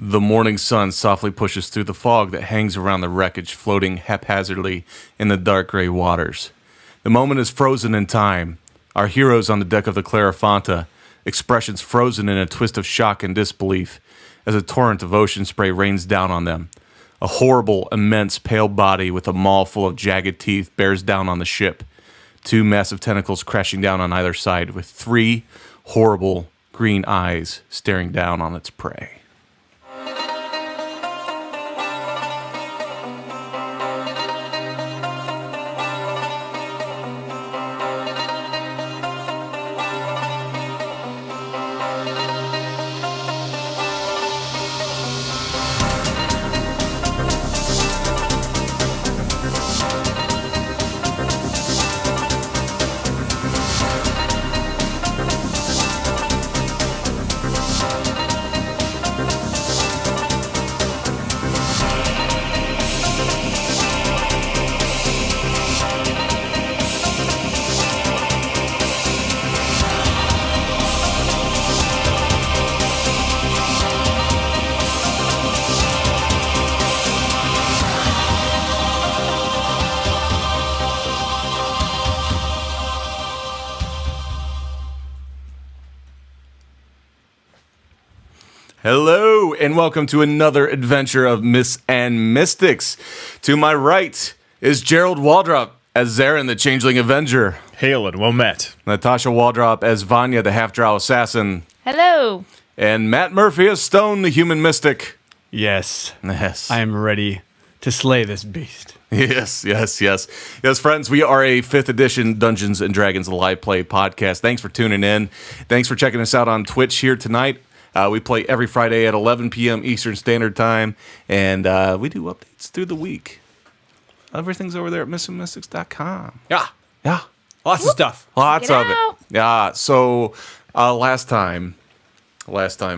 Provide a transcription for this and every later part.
The morning sun softly pushes through the fog that hangs around the wreckage, floating haphazardly in the dark gray waters. The moment is frozen in time. Our heroes on the deck of the Clarifonta, expressions frozen in a twist of shock and disbelief, as a torrent of ocean spray rains down on them. A horrible, immense, pale body with a maw full of jagged teeth bears down on the ship. Two massive tentacles crashing down on either side, with three horrible green eyes staring down on its prey. Hello, and welcome to another adventure of Myths and Mystics. To my right is Gerald Waldrop as Zarin, the Changeling Avenger. Hail and well met. Natasha Waldrop as Vanya, the Half-Drow Assassin. Hello. And Matt Murphy as Stone, the Human Mystic. Yes. Yes. I am ready to slay this beast. Yes, friends, we are a 5th edition Dungeons & Dragons live play podcast. Thanks for tuning in. Thanks for checking us out on Twitch here tonight. We play every Friday at 11 p.m. Eastern Standard Time, and we do updates through the week. Everything's over there at missingmystics.com. Yeah. Yeah. Lots of stuff. Lots Check of it out. it. Yeah. So last time,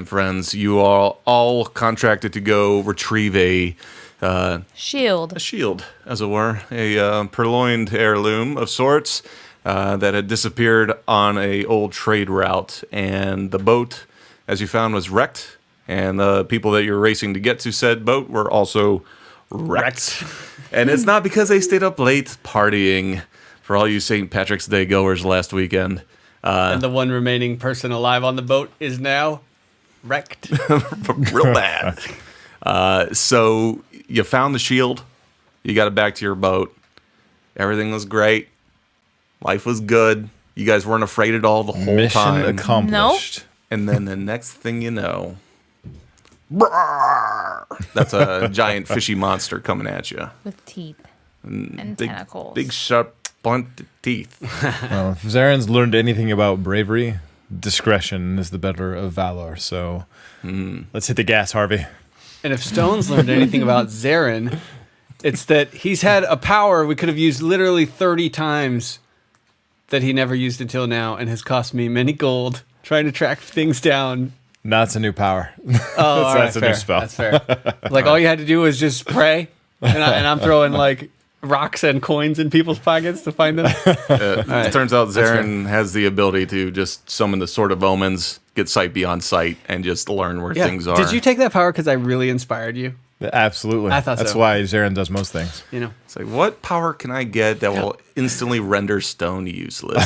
friends, you are all contracted to go retrieve a Shield. shield, as it were, a purloined heirloom of sorts that had disappeared on a old trade route, and the boat, as you found, was wrecked, and the people that you're racing to get to said boat were also wrecked. And it's not because they stayed up late partying, for all you St. Patrick's Day goers last weekend. And the one remaining person alive on the boat is now wrecked. Real bad. So you found the shield. You got it back to your boat. Everything was great. Life was good. You guys weren't afraid at all the whole Mission time. accomplished. And then the next thing you know, that's a giant fishy monster coming at you. With teeth and tentacles. Big, sharp, blunt teeth. Well, if Zaren's learned anything about bravery, discretion is the better of valor. So let's hit the gas, Harvey. And if Stone's learned anything about Zarin, it's that he's had a power we could have used literally 30 times that he never used until now and has cost me many gold trying to track things down. No, it's a new power. Oh, that's a new spell. That's fair. Like, all you had to do was just pray, and I'm throwing, like, rocks and coins in people's pockets to find them. It turns out Zarin has the ability to just summon the Sword of Omens, get sight beyond sight, and just learn where things are. Did you take that power because I really inspired you? Absolutely. I thought That's so. why Zaren does most things. You know? It's like, what power can I get that will instantly render stone useless?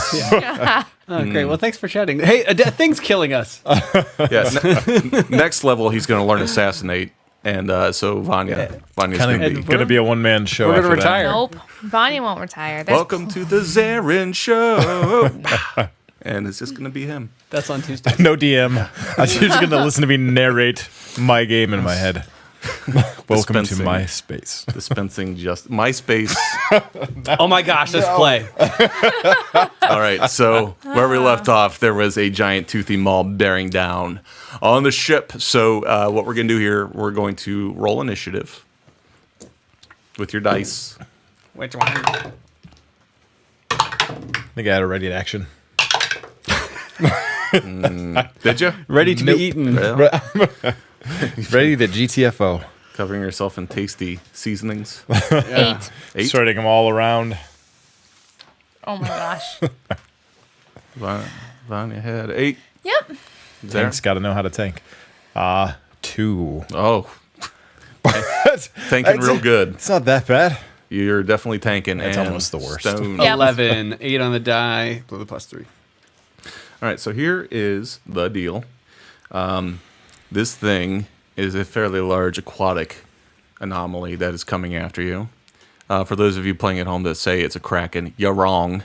Oh, great. Well, thanks for chatting. Hey, thing's killing us. Next level, he's going to learn Assassinate. And so Vanya's going to Going to be a one-man show. We're gonna after that. retire. Nope. Vanya won't retire. Welcome to the Zarin Show. And it's just going to be him. That's on Tuesday. No DM. You're just going to listen to me narrate my game in my head. Welcome to Dispensing. my space. Dispensing just MySpace. Oh my gosh, let's play. All right, so where we left off, there was a giant toothy maw bearing down on the ship. So what we're going to do here, we're going to roll initiative with your dice. Which one? I think I had a ready action. Did you? Ready to be eaten. Yeah. Ready the GTFO. Covering yourself in tasty seasonings. 8. 8. Sorting them all around. Oh my gosh. Vanya had 8. Yep. There. Tank's got to know how to tank. 2. Oh, tanking real good. It's not that bad. You're definitely tanking. That's and almost the worst. Stone. Yeah. 11, 8 on the die, with a +3. All right, so here is the deal. This thing is a fairly large aquatic anomaly that is coming after you. For those of you playing at home that say it's a kraken, you're wrong.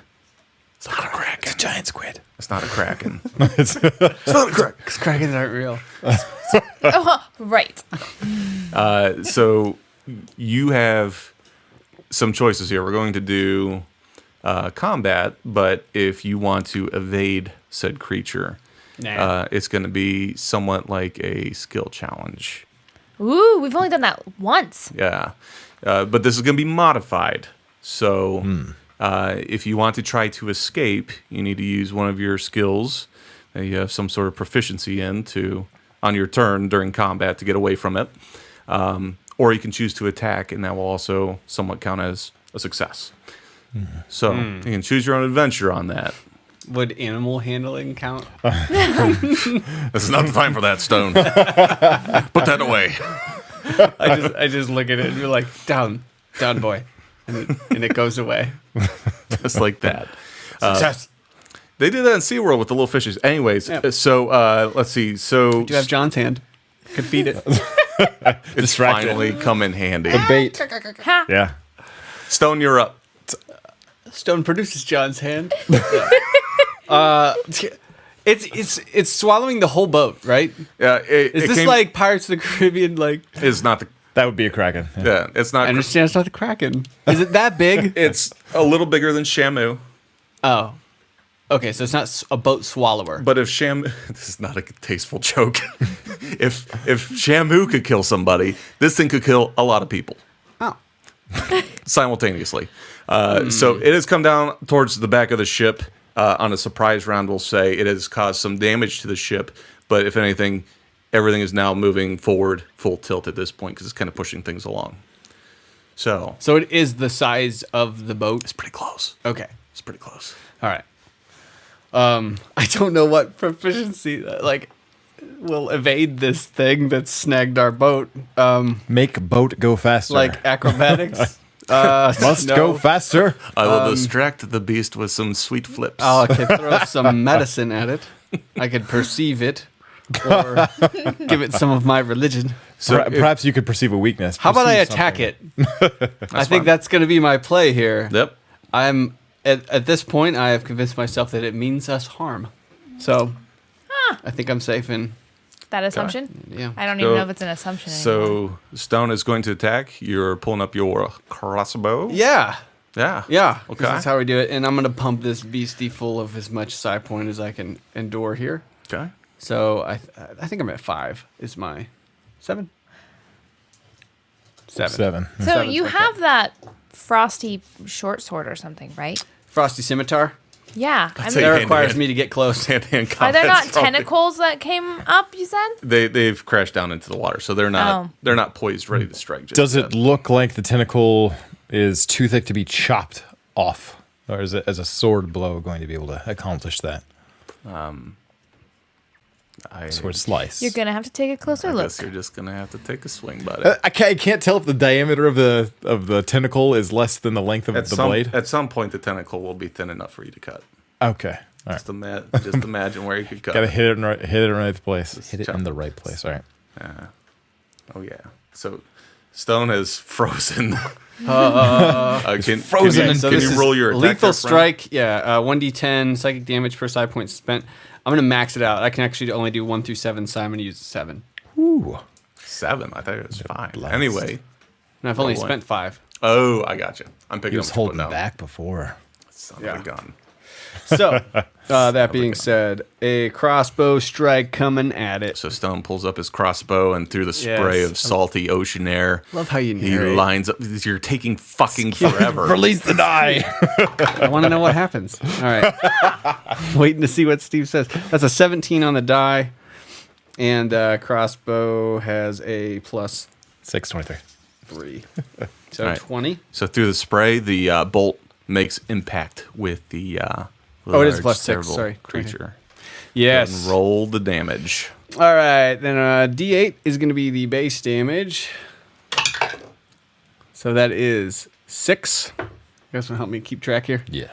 It's not a kraken. It's a giant squid. It's not a kraken. It's It's not a kraken. Because Krakens aren't real. Oh, right. So you have some choices here. We're going to do combat, but if you want to evade said creature, Nah. it's going to be somewhat like a skill challenge. Ooh, we've only done that once. Yeah. But this is going to be modified. So if you want to try to escape, you need to use one of your skills that you have some sort of proficiency in on your turn during combat to get away from it. Or you can choose to attack, and that will also somewhat count as a success. So you can choose your own adventure on that. Would animal handling count? This is not the time for that, Stone. Put that away. I just look at it and be like, down, boy. And it goes away. Just like that. Success. They did that in SeaWorld with the little fishes. Anyways, Yep. so let's see. So Do you have John's hand? Could feed it. it's distracted. finally come in handy. Bait. Ha. Yeah. Stone, you're up. Stone produces John's hand. It's swallowing the whole boat, right? Is this like Pirates of the Caribbean? Like, It's not the. That would be a kraken. Yeah. Yeah, it's not. I understand it's not the Kraken. Is it that big? It's a little bigger than Shamu. Oh, okay. So it's not a boat swallower. But if Shamu, this is not a tasteful joke. if Shamu could kill somebody, this thing could kill a lot of people Oh, simultaneously. So it has come down towards the back of the ship. On a surprise round, we'll say it has caused some damage to the ship. But if anything, everything is now moving forward full tilt at this point because it's kind of pushing things along. So so it is the size of the boat. it's pretty close. Okay. It's pretty close. All right. I don't know what proficiency will evade this thing that's snagged our boat. Make boat go faster. Like acrobatics. Must no. go faster. I will distract the beast with some sweet flips. I could throw some medicine at it. I could perceive it, or give it some of my religion. So Perhaps you could perceive a weakness. How about I Perceive attack something. it? I think fine. that's going to be my play here. Yep. I'm at this point. I have convinced myself that it means us harm, so I think I'm safe in. That assumption? Yeah. I don't So- even know if it's an assumption anymore. So Stone is going to attack. You're pulling up your crossbow. Yeah. Yeah. Yeah. Okay. That's how we do it. And I'm gonna pump this beastie full of as much psi point as I can endure here. Okay. So I think I'm at 5. Is my 7? 7. So Seven's you okay. have that frosty short sword or something, right? Frosty scimitar. Yeah. I say mean, That hand requires to me to get close. Hand-to-hand are there not combat's probably- tentacles that came up, you said? They've crashed down into the water, so they're not Oh. they're not poised, ready to strike. Just Does yet. it look like the tentacle is too thick to be chopped off? Or is it, as a sword blow, going to be able to accomplish that? Sword slice. You're going to have to take a closer I look. guess you're just gonna have to take a swing, buddy. I can't tell if the diameter of the tentacle is less than the length of the blade. At some point, the tentacle will be thin enough for you to cut. Okay. All right. Just imagine where you could cut. Gotta hit it in the right place. Hit it chop in the it. right place. All right. Oh yeah. So Stone is frozen. frozen and So Can this you is roll your attack lethal there, friend? strike? Yeah, 1d10 psychic damage per psi point spent. I'm gonna max it out. I can actually only do 1 through 7, so I'm gonna use 7. Ooh. 7. I thought it was 5. blast. Anyway. And I've only Roll one. spent 5. Oh, I got you. I'm picking He up was what you're holding putting down. back before. Son of Yeah. a gun. So that being said, a crossbow strike coming at it. So Stone pulls up his crossbow, and through the spray Yes. of salty ocean air, Love how you he narrate. lines up. You're taking fucking forever. Release the die. I want to know what happens. All right. Waiting to see what Steve says. That's a 17 on the die. And crossbow has a plus 623. 3. So All right. 20. So through the spray, the bolt makes impact with the Oh, it is large plus 6, cerebral sorry. creature. Yes. And roll the damage. All right, then D8 is going to be the base damage. So that is 6. You guys want to help me keep track here? Yeah.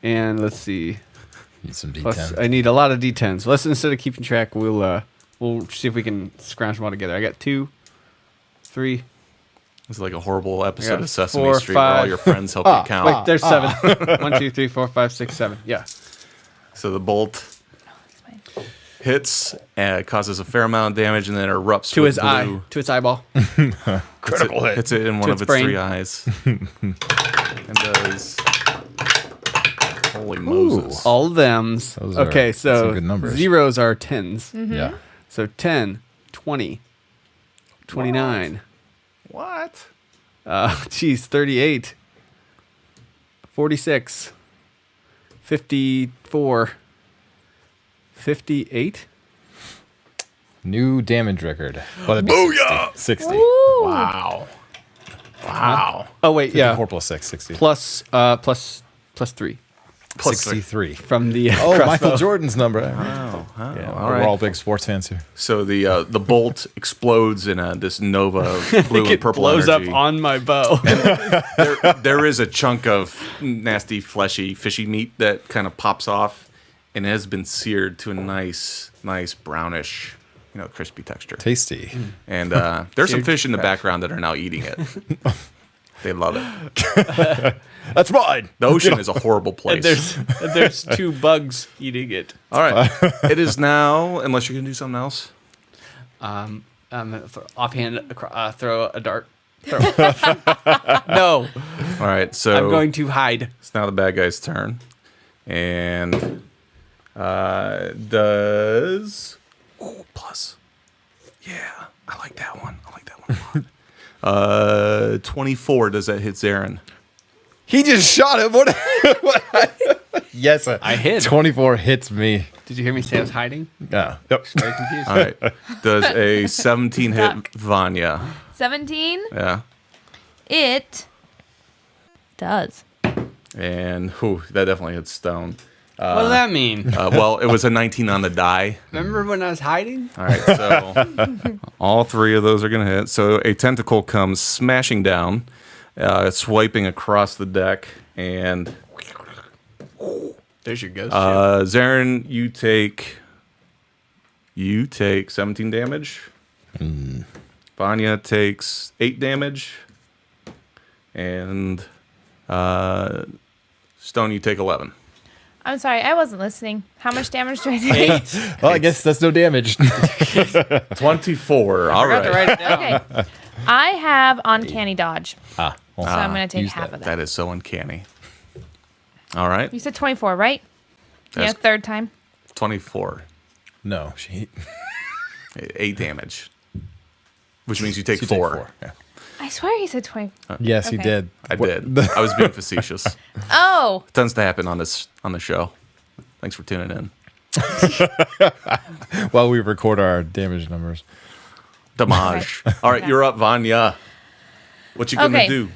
And let's see. Need some Plus, D10. I need a lot of D10s. So let's, instead of keeping track, we'll see if we can scrounge them all together. I got 2, 3. It's like a horrible episode got of Sesame 4, Street where all 5. your friends help you count. Wait, there's 7. 1, 2, 3, 4, 5, 6, 7. Yeah. So the bolt That's fine. hits, causes a fair amount of damage, and then erupts To with his blue. eye. To its eyeball. Critical hit. Hits it in one To of its its brain. 3 eyes. And does. Holy Moses. All of thems. Those are Okay, so some good numbers. zeros are 10s. Yeah. So 10, 20, 29. What? Geez, 38, 46, 54, 58. New damage record. Well, that'd be 60. Ooh. Wow. Wow. Oh, wait, yeah. 4 plus 6, 60. Plus 3 Plus 63. from the Oh, crossbow. Michael Jordan's number. Oh, Yeah, all we're right. all big sports fans here. So the bolt explodes in this nova of blue and It purple blows energy. up on my bow. There is a chunk of nasty, fleshy, fishy meat that kind of pops off, and it has been seared to a nice brownish, crispy texture. Tasty. And there's some Seared fish in the fresh. background that are now eating it. They love it. That's mine. The ocean is a horrible place. There's 2 bugs eating it. All right. It is now, unless you're going to do something else. Offhand, throw a dart. No, All right. So I'm going to hide. it's now the bad guy's turn. And does... Ooh, plus. Yeah. I like that one. A lot. 24. Does that hit Zarin? He just shot him. What? Yes. I hit. 24 hits me. Did you hear me say I was hiding? Yeah. Yep. Very confused. All right. Does a 17 hit Duck. Vanya? 17. Yeah. It does. And that definitely hits Stone. What does that mean? Well, it was a 19 on the die. Remember when I was hiding? All right, so all 3 of those are going to hit. So a tentacle comes smashing down, swiping across the deck, and There's your ghost. Zarin, you take 17 damage. Vanya takes 8 damage, and Stone, you take 11. I'm sorry, I wasn't listening. How much damage do I take? 8. Well, I guess that's no damage. 24. All Forgot to right. write it down. Okay. I have uncanny dodge, Well, so I'm going to take use half of that. That is so uncanny. All right, You said 24, right? That's- Yeah, third time. 24. no, she. 8 damage, which means you take she 4. Yeah. I swear he said 20. Yes, he Okay. did. I did. I was being facetious. Oh, Tends to happen on the show. Thanks for tuning in. While we record our damage numbers. Damage. All right, you're up, Vanya. What you gonna Okay. do?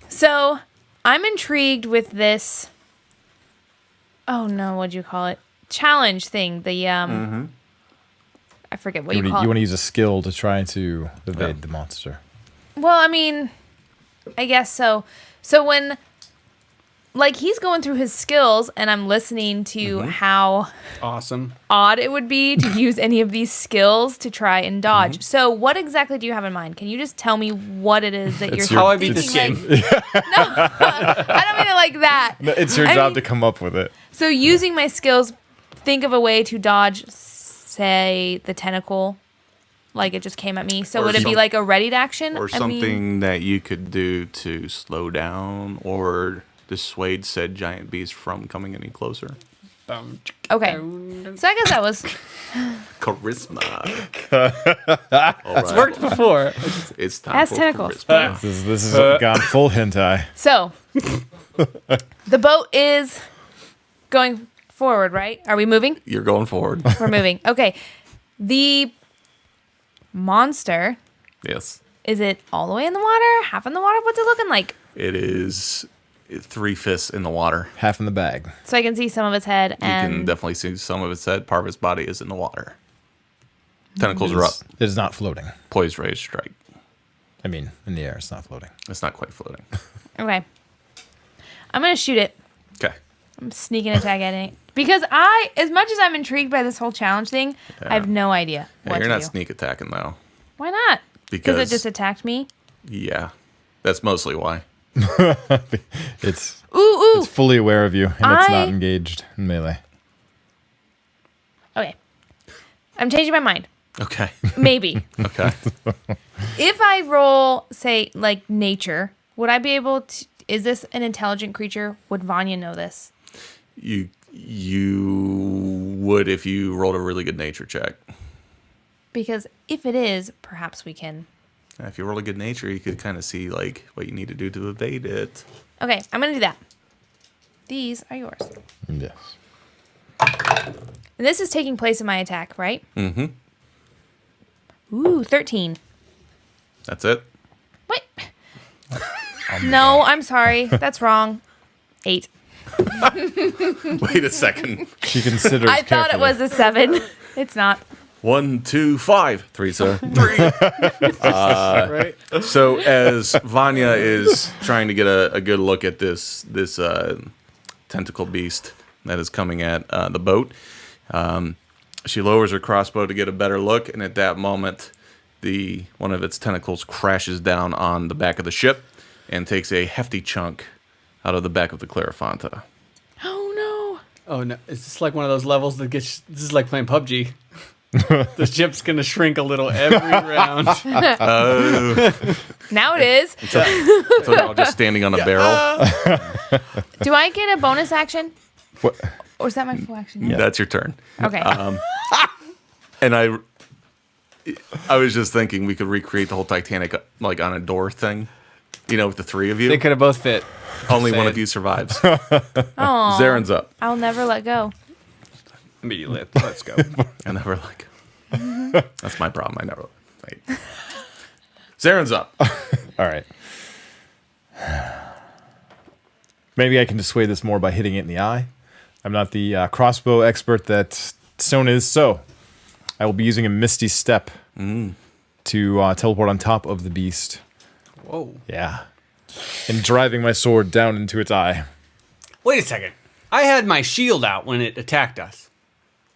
so I'm intrigued with this. Oh no, what'd you call it? Challenge thing. The I forget what you You call want to it. use a skill to try to evade the monster. Well, I mean, I guess so. So when, like, he's going through his skills, and I'm listening to how Awesome. odd it would be to use any of these skills to try and dodge. So, what exactly do you have in mind? Can you just tell me what it is that It's you're How I beat thinking? this game. I don't mean it like that. It's your I job mean- to come up with it. So, using my skills, think of a way to dodge, say, the tentacle. Like it just came at me. So, Or would it be some- like a readied action? Or I something mean, that you could do to slow down or dissuade said giant beast from coming any closer. okay. So, I guess that was. Charisma. It's worked before. It's time Has for tentacles. charisma. This is gone full hentai. So, the boat is going forward, right? Are we moving? You're going forward. We're moving. Okay. The monster, Yes. is it all the way in the water? Half in the water? What's it looking like? It is 3/5 in the water. Half in the bag. So I can see some of its head You can and definitely see some of its head. Part of its body is in the water. Tentacles are up. It is not floating. Poised, ready to strike. I mean, in the air, it's not floating. It's not quite floating. Okay. I'm going to shoot it. Okay. I'm sneaking attack at it. Because as much as I'm intrigued by this whole challenge thing, I have no idea Yeah, what you're to not do. sneak attacking, though. Why not? Because it just attacked me? Yeah. That's mostly why. It's Ooh. fully aware of you, and it's not engaged in melee. Okay. I'm changing my mind. Okay. Maybe. Okay. If I roll, say, like nature, would I be able to... Is this an intelligent creature? Would Vanya know this? You would if you rolled a really good nature check. Because if it is, perhaps we can... If you roll a good nature, you could kind of see like what you need to do to evade it. Okay, I'm going to do that. These are yours. Yes. And this is taking place in my attack, right? Mm-hmm. Ooh, 13. That's it. What? No, I'm sorry. That's wrong. 8. Wait a second. She considers. I thought it was a 7. It's not. 1, 2, 5. 3, sir. 3. Right? So as Vanya is trying to get a good look at this tentacle beast that is coming at the boat, she lowers her crossbow to get a better look, and at that moment, one of its tentacles crashes down on the back of the ship and takes a hefty chunk out of the back of the Clarifonta. Oh, Oh no! Is this like one of those levels that gets? This is like playing PUBG. The ship's gonna shrink a little every round. Oh. no. Now it is. So they're all just standing on a barrel. Do I get a bonus action? What? Or is that my full action? That's your turn. Okay. And I was just thinking we could recreate the whole Titanic like on a door thing, with the three of you. They could have both fit. Only one Sad. of you survives. Aw, Zaren's up. I'll never let go. Immediately. Let's go. I never like. That's my problem. I never. Wait. Zaren's up. All right. Maybe I can dissuade this more by hitting it in the eye. I'm not the crossbow expert that Stone is, so I will be using a Misty Step to teleport on top of the beast. Whoa. Yeah. And driving my sword down into its eye. Wait a second. I had my shield out when it attacked us.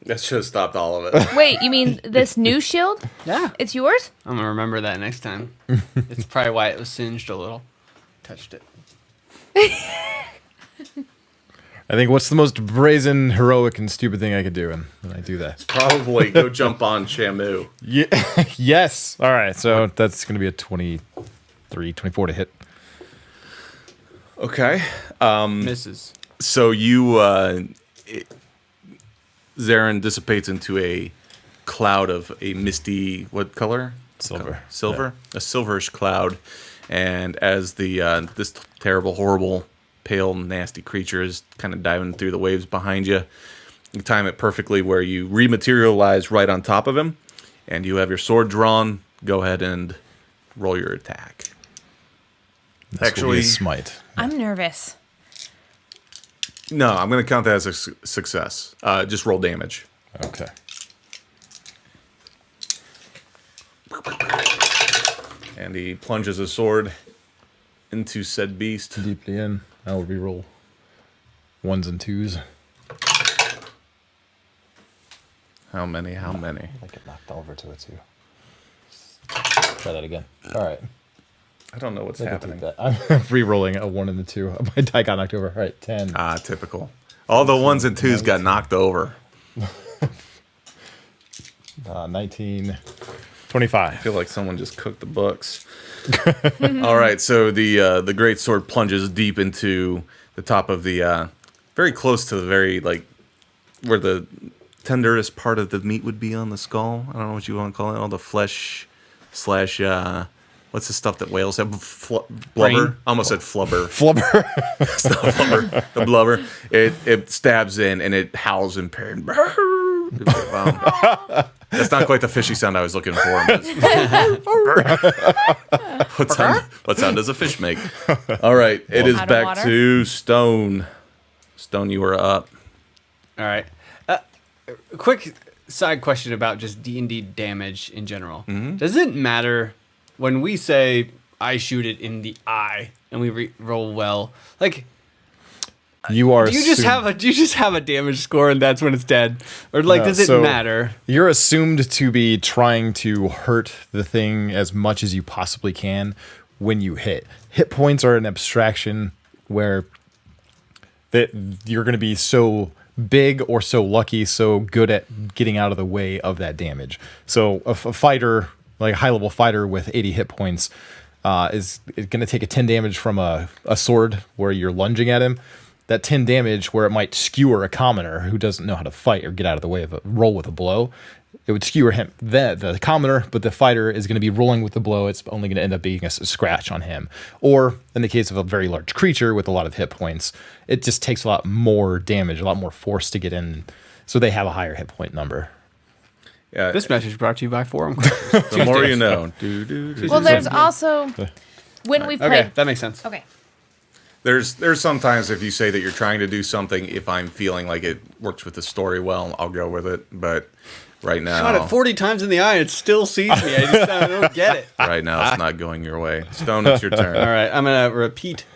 That should have stopped all of it. Wait, you mean this new shield? Yeah. It's yours? I'm gonna remember that next time. It's probably why it was singed a little. Touched it. I think what's the most brazen, heroic, and stupid thing I could do, and I do that. Probably go jump on Shamu. Yeah. Yes. All right. So that's going to be a 23, 24 to hit. Okay. Misses. So Zaren dissipates into a cloud of a misty, what color? Silver. Silver? A silverish cloud. And as this terrible, horrible, pale, nasty creature is kind of diving through the waves behind you, you time it perfectly where you rematerialize right on top of him, and you have your sword drawn. Go ahead and roll your attack. Actually, smite. I'm nervous. No, I'm going to count that as a success. Just roll damage. Okay. And he plunges his sword into said beast. Deeply in. I will reroll 1s and 2s. How many? I get knocked over to it too. Try that again. All right. I don't know what's I can happening. take that. I'm re-rolling a 1 and a 2. My die got knocked over. All right, 10. Ah, typical. All the 1s and 2s got knocked over. 19. 25. I feel like someone just cooked the books. All right, so the great sword plunges deep into the top of the, very close to the very, like, where the tenderest part of the meat would be on the skull. I don't know what you want to call it. All the flesh / what's the stuff that whales have? Blubber? Brain? I almost said flubber. Flubber. It's not flubber. The blubber. It stabs in and it howls in pain. That's not quite the fishy sound I was looking for. What sound does a fish make? All right, it is Out of back water? to Stone. Stone, you are up. All right. Quick side question about just D&D damage in general. Does it matter when we say I shoot it in the eye and we roll well? Like, You are. do you just have a damage score and that's when it's dead, or like No, does it so- matter? You're assumed to be trying to hurt the thing as much as you possibly can when you hit. Hit points are an abstraction where that you're going to be so big or so lucky, so good at getting out of the way of that damage. So a fighter, like a high level fighter with 80 hit points, is going to take a 10 damage from a sword where you're lunging at him. That 10 damage where it might skewer a commoner who doesn't know how to fight or get out of the way of a roll with a blow. It would skewer him, the commoner, but the fighter is going to be rolling with the blow. It's only going to end up being a scratch on him. Or in the case of a very large creature with a lot of hit points, it just takes a lot more damage, a lot more force to get in. So they have a higher hit point number. Yeah, This message is brought to you by Forum. the more you know. Well, there's also when we Okay, played. that makes sense. Okay. There's sometimes if you say that you're trying to do something, if I'm feeling like it works with the story well, I'll go with it. But right Shot it now, 40 times in the eye, it still sees me. I don't get it. right now it's not going your way. Stone, it's your turn. All right, I'm gonna repeat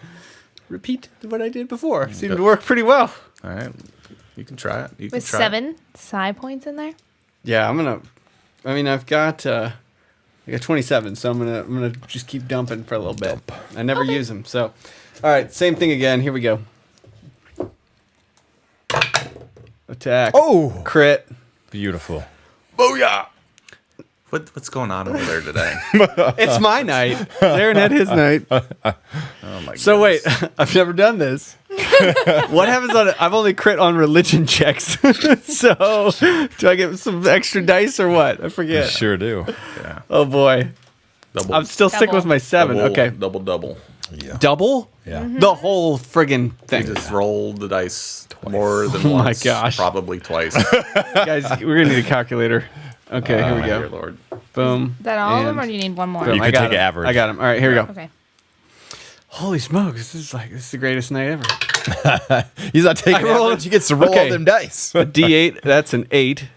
what I did before. Seemed to work pretty well. All right, you can try it. You can With try 7 psi points in there. Yeah, I've got I got 27, so I'm gonna just keep dumping for a little bit. I never use them, so all right, same thing again. Here we go. Attack. Oh, Crit. beautiful. Booyah! What's going on over there today? It's my night. Darren had his night. Oh my! So wait, goodness. I've never done this. What happens on? I've only crit on religion checks. So do I get some extra dice or what? I forget. Sure do. Yeah. Oh boy, Double. I'm still sticking with my 7. double, Okay, Double. Yeah. double. Yeah. The whole friggin' You thing. just roll the dice more than Oh my once. gosh. Probably twice. Guys, we're gonna need a calculator. Okay, here we Dear go. Lord. Boom. Is that all of them, and or do you need one more? boom. You I could got take him. average. I got him. All right, here we go. Okay. Holy smokes, this is the greatest night ever. He's not taking I rolled- average. He gets to roll okay. all them dice. A D8, that's an 8.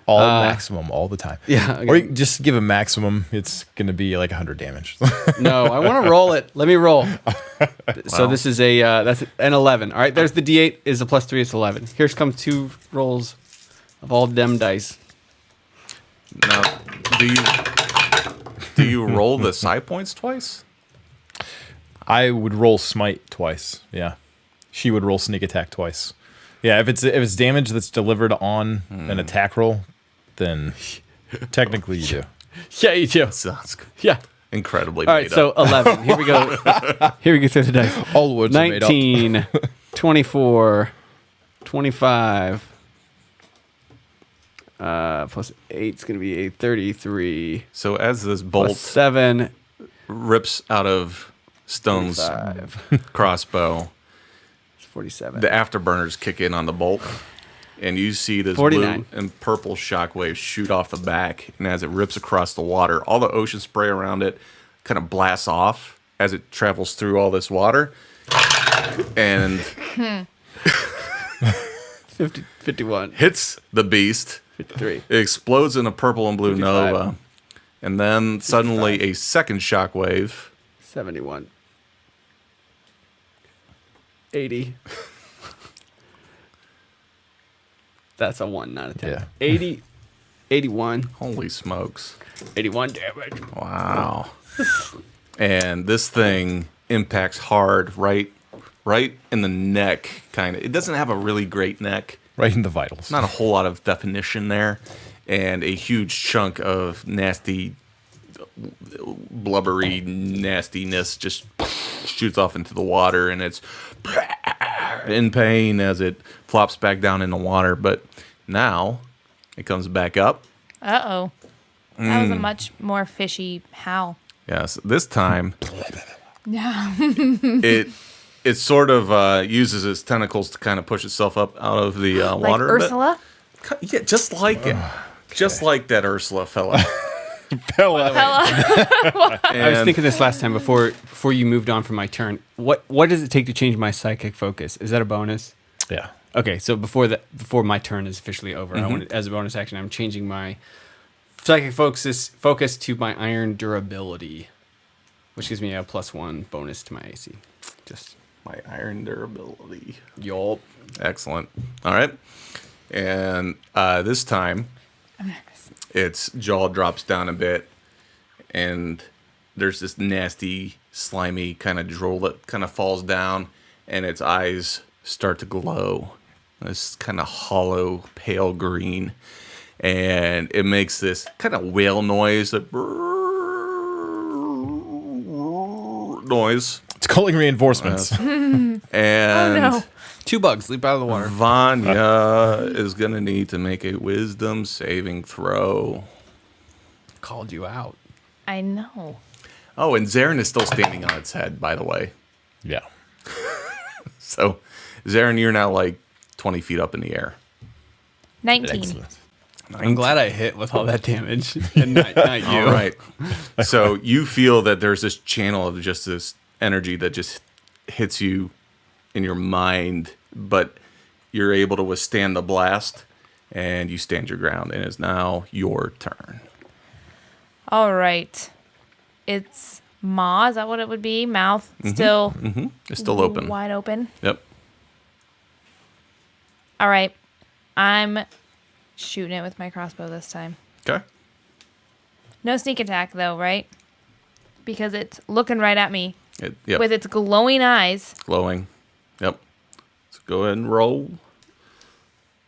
All maximum all the time. Yeah, okay. Or you can just give a maximum. It's going to be like 100 damage. No, I want to roll it. Let me roll. So Wow. this is that's an 11. All right, there's the D8 is a +3. It's 11. Here's come 2 rolls of all dem dice. Now, do you roll the psi points twice? I would roll smite twice. Yeah. She would roll sneak attack twice. Yeah, if it's damage that's delivered on an attack roll, then technically you do. Yeah, you do. Sounds Yeah. incredibly All right, made so up. 11. Here we go. Here we go through the dice. All words are made up. 19, 24, 25. Plus 8 is going to be a 33. So as this Plus bolt 7, rips out of Stone's 5. crossbow, It's 47. the afterburners kick in on the bolt, and you see this 49. blue and purple shockwaves shoot off the back, and as it rips across the water, all the ocean spray around it kind of blasts off as it travels through all this water, and 51. hits the beast. 53. It explodes in a purple and blue 55. nova, and then suddenly a second shockwave. 71. 80. That's a 1, not a 10. Yeah. 80. 81. Holy smokes. 81 damage. Wow. And this thing impacts hard right in the neck, kind of. It doesn't have a really great neck. Right in the vitals. Not a whole lot of definition there. And a huge chunk of nasty, blubbery nastiness just shoots off into the water, and it's in pain as it flops back down in the water. But now it comes back up. Uh-oh. That was a much more fishy howl. Yes, this time Yeah. it sort of uses its tentacles to kind of push itself up out of the Like water. but- Ursula? Yeah, just like it. Just like that Ursula fella. Hella. I was thinking this last time before you moved on from my turn. What does it take to change my psychic focus? Is that a bonus? Yeah. Okay, so before my turn is officially over, I want as a bonus action, I'm changing my psychic focus to my iron durability, which gives me a +1 bonus to my AC. Just My iron durability. yup. Excellent. All right. And this time, its jaw drops down a bit, and there's this nasty, slimy kind of drool that kind of falls down, and its eyes start to glow. This kind of hollow, pale green. And it makes this kind of whale noise, that noise. It's calling reinforcements. And Oh no. 2 bugs leap out of the water. Vanya is going to need to make a wisdom saving throw. Called you out. I know. Oh, and Zarin is still standing on its head, by the way. Yeah. So, Zarin, you're now like 20 feet up in the air. 19. Excellent. I'm glad I hit with all that damage and not you. All right. So, you feel that there's this channel of just this energy that just hits you in your mind, but you're able to withstand the blast, and you stand your ground, and it's now your turn. All right. It's maw. Is that what it would be? Mouth still It's still open. wide open. Yep. All right. I'm shooting it with my crossbow this time. Okay. No sneak attack, though, right? Because it's looking right at me Yep. with its glowing eyes. Glowing. Yep. So go ahead and roll.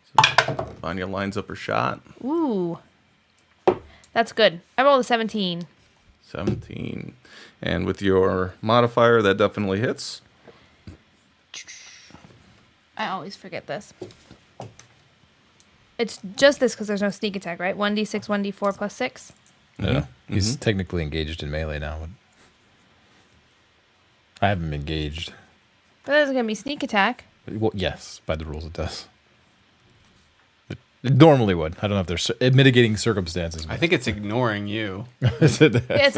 So Vanya lines up her shot. Ooh. That's good. I rolled a 17. 17. And with your modifier, that definitely hits. I always forget this. It's just this because there's no sneak attack, right? 1d6, 1d4 plus 6. Yeah. He's technically engaged in melee now. But I haven't been engaged. But there's going to be sneak attack. Well, yes, by the rules it does. It normally would. I don't know if there's mitigating circumstances. I think it's ignoring you. It's, I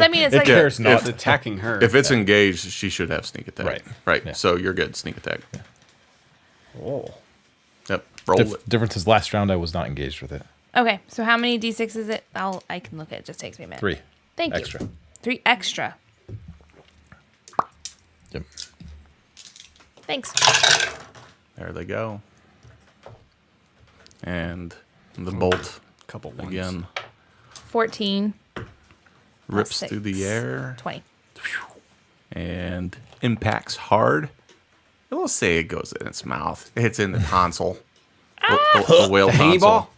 mean, it's It like cares not. It's attacking her. If it's engaged, she should have sneak attack. Right. Right. Yeah. So you're good. Sneak attack. Oh. Yep. Roll it. Difference is last round I was not engaged with it. Okay, so how many d6 is it? I can look at it. It just takes me a minute. 3. Thank Extra. you. 3 extra. Yep. Thanks. There they go. And the bolt Couple ones. again 14. rips Plus through the 6. air 20. and impacts hard. We'll say it goes in its mouth. It hits in the tonsil. The whale The hanging tonsil. ball?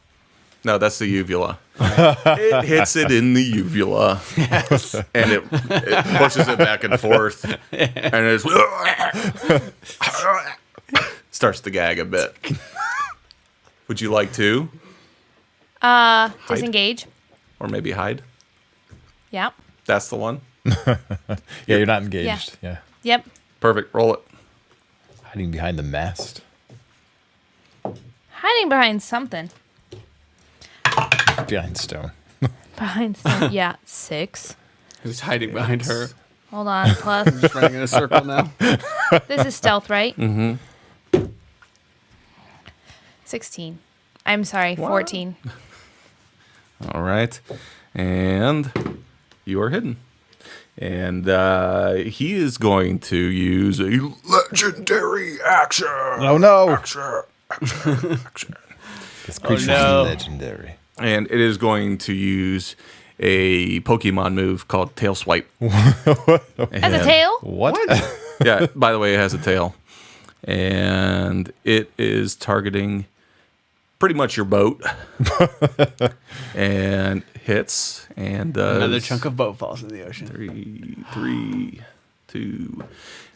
No, that's the uvula. It hits it in the uvula. Yes. And it pushes it back and forth. And it's starts to gag a bit. Would you like to? Disengage. Or maybe hide? Yeah. That's the one. Yeah, you're not engaged. Yeah. Yep. Perfect. Roll it. Hiding behind the mast. Hiding behind something. Behind stone. Behind some. Yeah. 6. Who's hiding behind her? Hold on. Plus. Just running in a circle now. This is stealth, right? Mm-hmm. 16. I'm sorry. 14. All right. And you are hidden. And he is going to use a legendary action. Oh no! Action. This creature's no. legendary. And it is going to use a Pokemon move called Tail Swipe. As a tail? What? Yeah, by the way, it has a tail. And it is targeting pretty much your boat. And hits. And does Another chunk of boat falls in the ocean. 3, 2.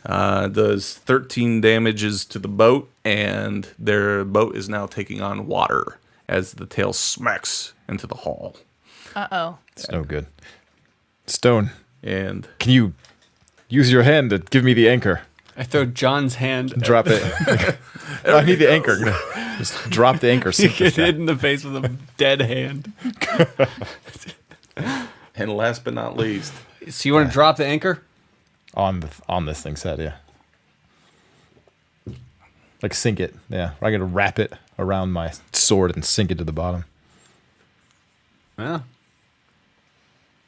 Does 13 damages to the boat, and their boat is now taking on water as the tail smacks into the hull. Uh-oh. It's no good. Stone, And can you use your hand to give me the anchor? I throw John's hand. Drop it. I need the anchor. Just drop the anchor. You get hit in the face with a dead hand. and last but not least, So you want to drop the anchor? on this thing set, yeah. Like sink it. Yeah. Or I got to wrap it around my sword and sink it to the bottom. Yeah.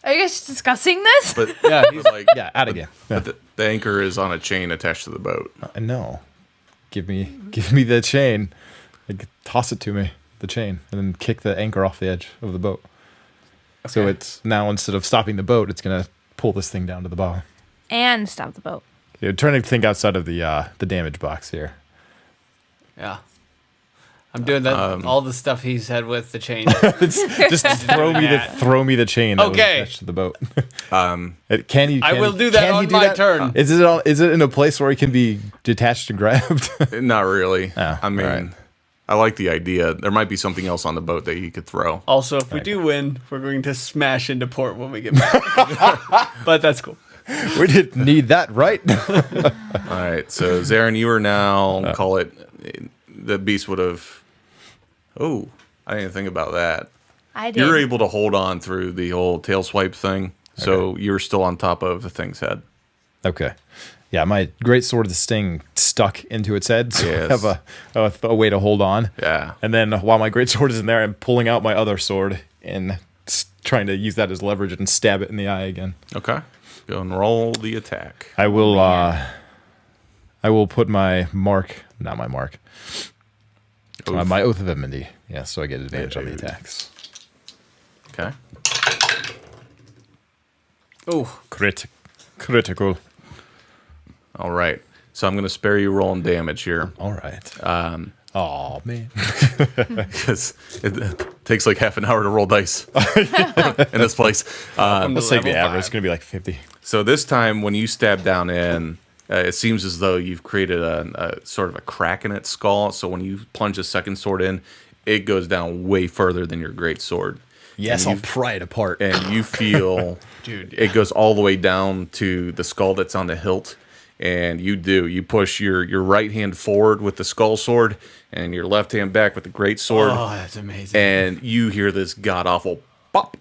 Are you guys discussing this? But Yeah, he's like, Yeah, out again. Yeah. but the anchor is on a chain attached to the boat. No. Give me the chain. Like, toss it to me, the chain, and then kick the anchor off the edge of the boat. So it's now, instead of stopping the boat, it's gonna pull this thing down to the bottom. And stop the boat. You're trying to think outside of the damage box here. Yeah. I'm doing that. All the stuff he said with the chain. Just throw me the chain. That was Okay. attached to the boat. I will do that on my turn. Is it in a place where it can be detached and grabbed? Not really. Oh, I mean, alright. I like the idea. There might be something else on the boat that you could throw. Also, if we do win, we're going to smash into port when we get back. But that's cool. We didn't need that, right? All right. So, Zarin, you are now, call it, the beast would have. Oh, I didn't think about that. I did. You're able to hold on through the whole tail swipe thing. So you're still on top of the thing's head. Okay. Yeah, my great sword is staying stuck into its head, so Yes. I have a way to hold on. Yeah. And then while my great sword is in there, I'm pulling out my other sword and trying to use that as leverage and stab it in the eye again. Okay. Go and roll the attack. I will put my mark, not my mark, Oof. my oath of enmity. Yeah, so I get advantage on the attacks. Okay. Oh, Critical. All right. So I'm going to spare you rolling damage here All right. Oh man. because it takes like half an hour to roll dice in this place. Let's take the level average. It's 5. gonna be like 50. So this time, when you stab down in, it seems as though you've created a sort of a crack in its skull. So when you plunge a second sword in, it goes down way further than your great sword. Yes, I'll pry it apart. And you feel, Dude, it goes all the way down to the skull that's on the hilt. And you push your right hand forward with the skull sword and your left hand back with the great sword. oh, that's amazing. And you hear this god awful pop.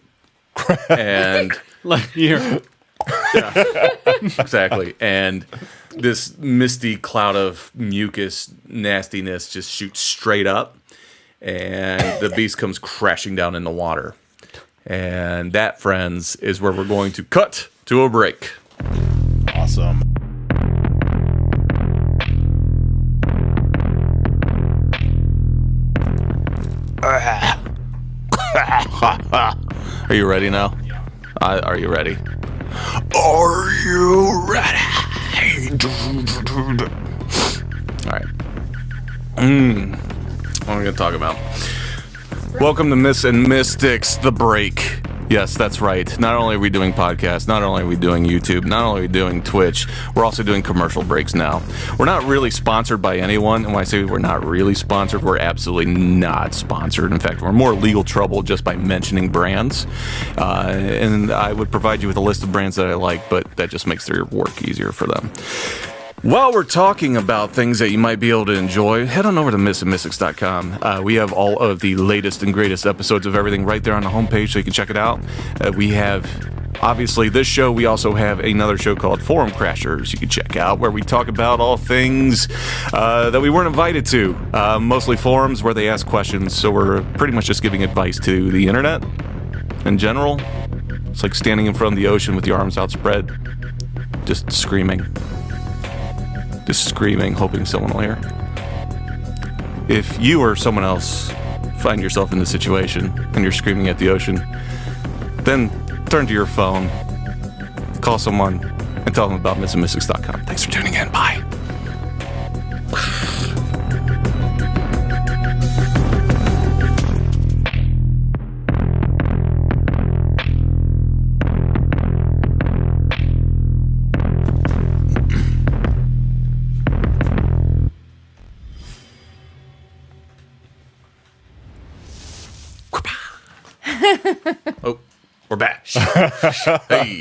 And Like here. exactly. And this misty cloud of mucus nastiness just shoots straight up. And the beast comes crashing down in the water. And that, friends, is where we're going to cut to a break. Awesome. Are you ready now? Are you ready? Are you ready? All right. What are we going to talk about? Welcome to Myths and Mystics, The Break. Yes, that's right. Not only are we doing podcasts, not only are we doing YouTube, not only are we doing Twitch, we're also doing commercial breaks now. We're not really sponsored by anyone, and when I say we're not really sponsored, we're absolutely not sponsored. In fact, we're in more legal trouble just by mentioning brands. And I would provide you with a list of brands that I like, but that just makes their work easier for them. While we're talking about things that you might be able to enjoy, head on over to mythsandmystics.com. We have all of the latest and greatest episodes of everything right there on the homepage, so you can check it out. We have, obviously, this show. We also have another show called Forum Crashers you can check out, where we talk about all things that we weren't invited to. Mostly forums where they ask questions, so we're pretty much just giving advice to the internet in general. It's like standing in front of the ocean with your arms outspread, just screaming. Just screaming, hoping someone will hear. If you or someone else find yourself in this situation and you're screaming at the ocean, then turn to your phone, call someone, and tell them about mythsandmystics.com. Thanks for tuning in. Bye. Oh, we're back. Hey,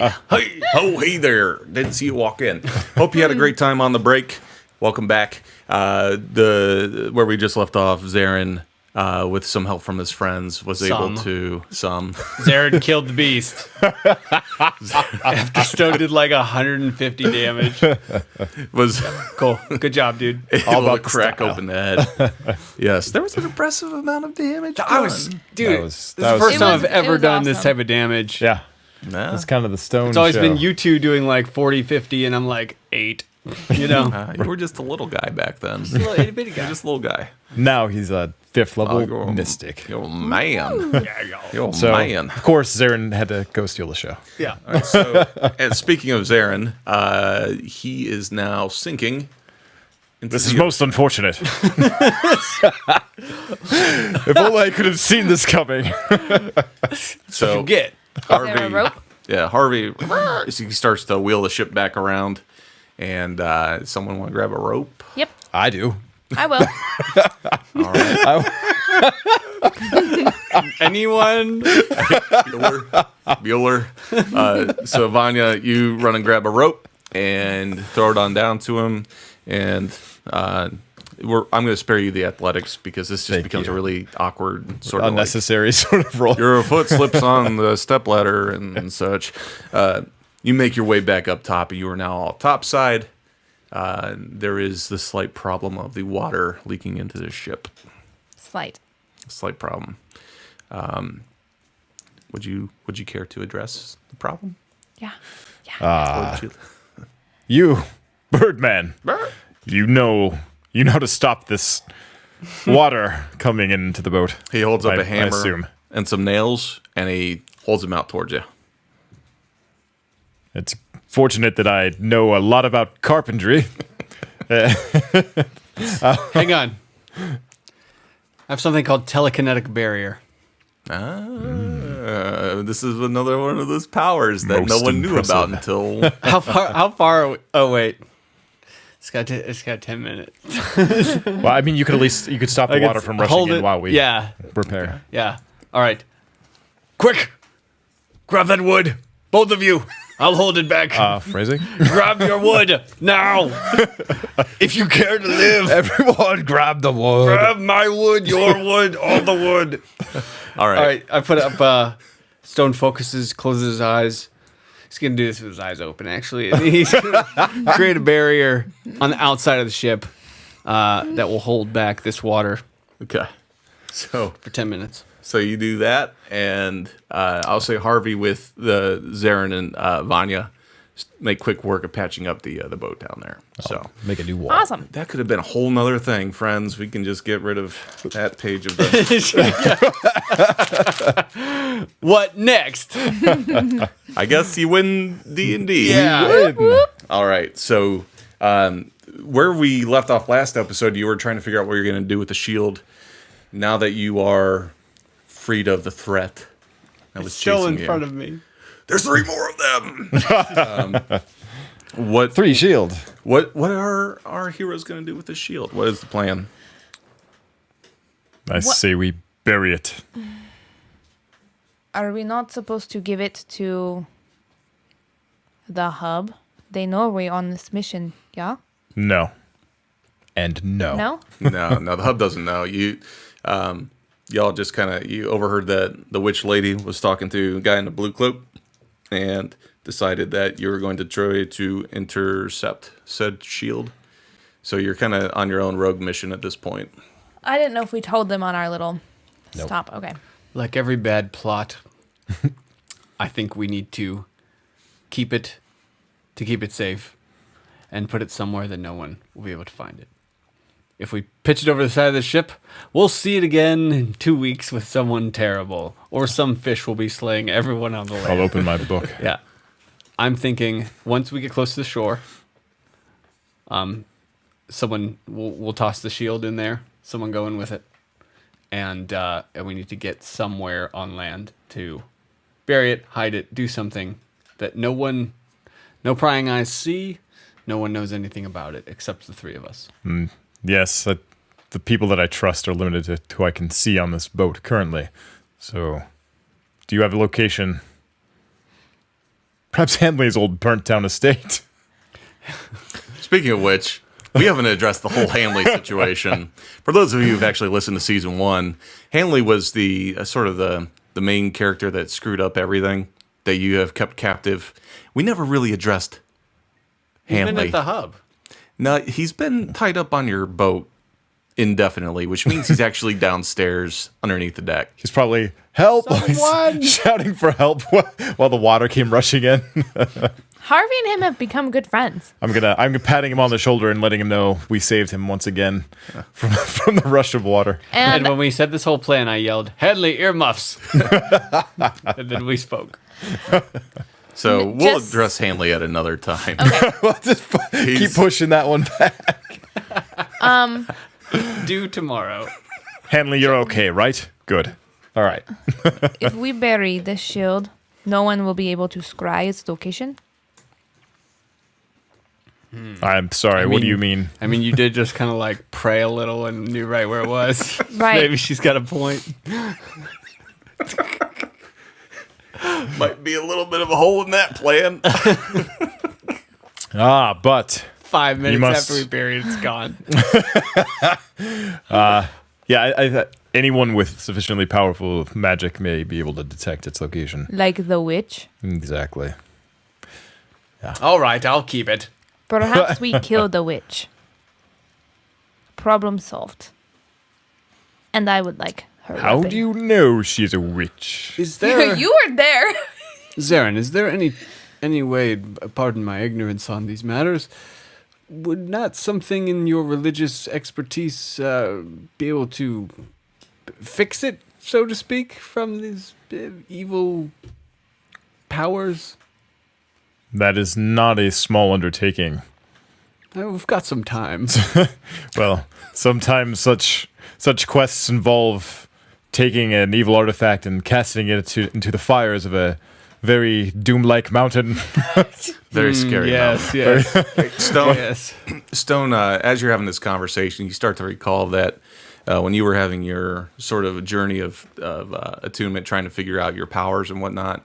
oh, hey there. Didn't see you walk in. Hope you had a great time on the break. Welcome back. Where we just left off, Zarin with some help from his friends, was able to Zarin killed the beast. After Stone did like 150 damage. was Cool. Good job, dude. able to crack open the head. Yes, there was an impressive amount of damage. Dude, was- this is that the was- first It time was- I've it ever was done this awesome. type of damage. Yeah. Nah. That's kind of the Stone It's always show. been you two doing like 40, 50, and I'm like 8. You know? You were just a little guy back then. Just a little itty bitty guy. Just a little guy. Now he's a 5th level you're a- mystic. You're a man. You're a So, man. of course, Zarin had to go steal the show. Yeah. So, and speaking of Zarin, he is now sinking. Into This is the- most unfortunate. If only I could have seen this coming. so Get. Is there a rope? Yeah, Harvey. He starts to wheel the ship back around, and someone want to grab a rope. Yep, I do. I will. All right, Anyone? Bueller. So Vanya, you run and grab a rope and throw it on down to him, and I'm going to spare you the athletics because this just Thank becomes you. a really awkward sort of like, Unnecessary sort of roll. your foot slips on the stepladder and such. You make your way back up top. You are now all topside. There is the slight problem of the water leaking into the ship. Slight. Slight problem. Would you care to address the problem? Yeah. Would you- You, Birdman, you know how to stop this water coming into the boat. He holds up I a hammer assume. and some nails, and he holds them out towards you. It's fortunate that I know a lot about carpentry. Hang on. I have something called telekinetic barrier. This is another one of those powers that no Most one knew about impressive. until How far are we? Oh, wait. It's got 10 minutes. Well, I mean, you could stop the Like, water it's- from rushing hold in it. while we Yeah. prepare. Yeah. All right. Quick! Grab that wood. Both of you. I'll hold it back. Phrasing? Grab your wood now. If you care to live, Everyone grab the wood. grab my wood, your wood, all the wood. all right. All right. I put up. Stone focuses, closes his eyes. He's gonna do this with his eyes open. Actually, and he's gonna create a barrier on the outside of the ship that will hold back this water Okay. So for 10 minutes. you do that, and I'll say Harvey with the Zarin and Vanya make quick work of patching up the boat down there. So Make a new wall. Awesome. that could have been a whole nother thing, friends. We can just get rid of that page of the. What next? I guess you win D&D. Yeah. All right. So where we left off last episode, you were trying to figure out what you're going to do with the shield. Now that you are freed of the threat that was Still chasing in you. front of me. There's 3 more of them. What 3 shield. what are our heroes going to do with the shield? What is the plan? I say we bury it. Are we not supposed to give it to the hub? They know we're on this mission, yeah? No. And no. No? No, the hub doesn't know. Y'all just kind of you overheard that the witch lady was talking to a guy in a blue cloak, and decided that you were going to try to intercept said shield. So you're kind of on your own rogue mission at this point. I didn't know if we told them on our little stop. Okay. Like every bad plot, I think we need to keep it safe and put it somewhere that no one will be able to find it. If we pitch it over the side of the ship, we'll see it again in 2 weeks with someone terrible, or some fish will be slaying everyone on the land. I'll open my book. Yeah. I'm thinking once we get close to the shore, someone will toss the shield in there, someone go in with it. And we need to get somewhere on land to bury it, hide it, do something that no prying eyes see, no one knows anything about it except the 3 of us. Yes, the people that I trust are limited to who I can see on this boat currently. So, do you have a location? Perhaps Handley's old burnt down estate. Speaking of which, we haven't addressed the whole Hanley situation. For those of you who've actually listened to season 1, Hanley was the sort of the main character that screwed up everything that you have kept captive. We never really addressed He's Hanley. been at the hub. No, he's been tied up on your boat indefinitely, which means he's actually downstairs underneath the deck. He's probably help, Someone! shouting for help while the water came rushing in. Harvey and him have become good friends. I'm patting him on the shoulder and letting him know we saved him once again from the rush of water. And And when we said this whole plan, I yelled, "Headley, earmuffs!" And then we spoke. So we'll Just- address Hanley at another time. We'll just keep He's- pushing that one back. Due tomorrow. Hanley, you're okay, right? Good. All right. if we bury this shield, no one will be able to scry its location. I'm sorry. What do you mean? I mean, you did just kind of like pray a little and knew right where it was. Right. Maybe she's got a point. Might be a little bit of a hole in that plan. But 5 minutes must- after we bury it, it's gone. yeah, I anyone with sufficiently powerful magic may be able to detect its location. Like the witch. Exactly. All right, I'll keep it. Perhaps we kill the witch. Problem solved. And I would like her. How weapon. do you know she's a witch? Is there, You were there. Zarin? Is there any way? Pardon my ignorance on these matters. Would not something in your religious expertise be able to fix it, so to speak, from these evil powers? That is not a small undertaking. We've got some time. Well, sometimes such quests involve taking an evil artifact and casting it into the fires of a very doom-like mountain. Very scary. Yes, yes, Stone, yes. Stone, as you're having this conversation, you start to recall that when you were having your sort of journey of attunement, trying to figure out your powers and whatnot,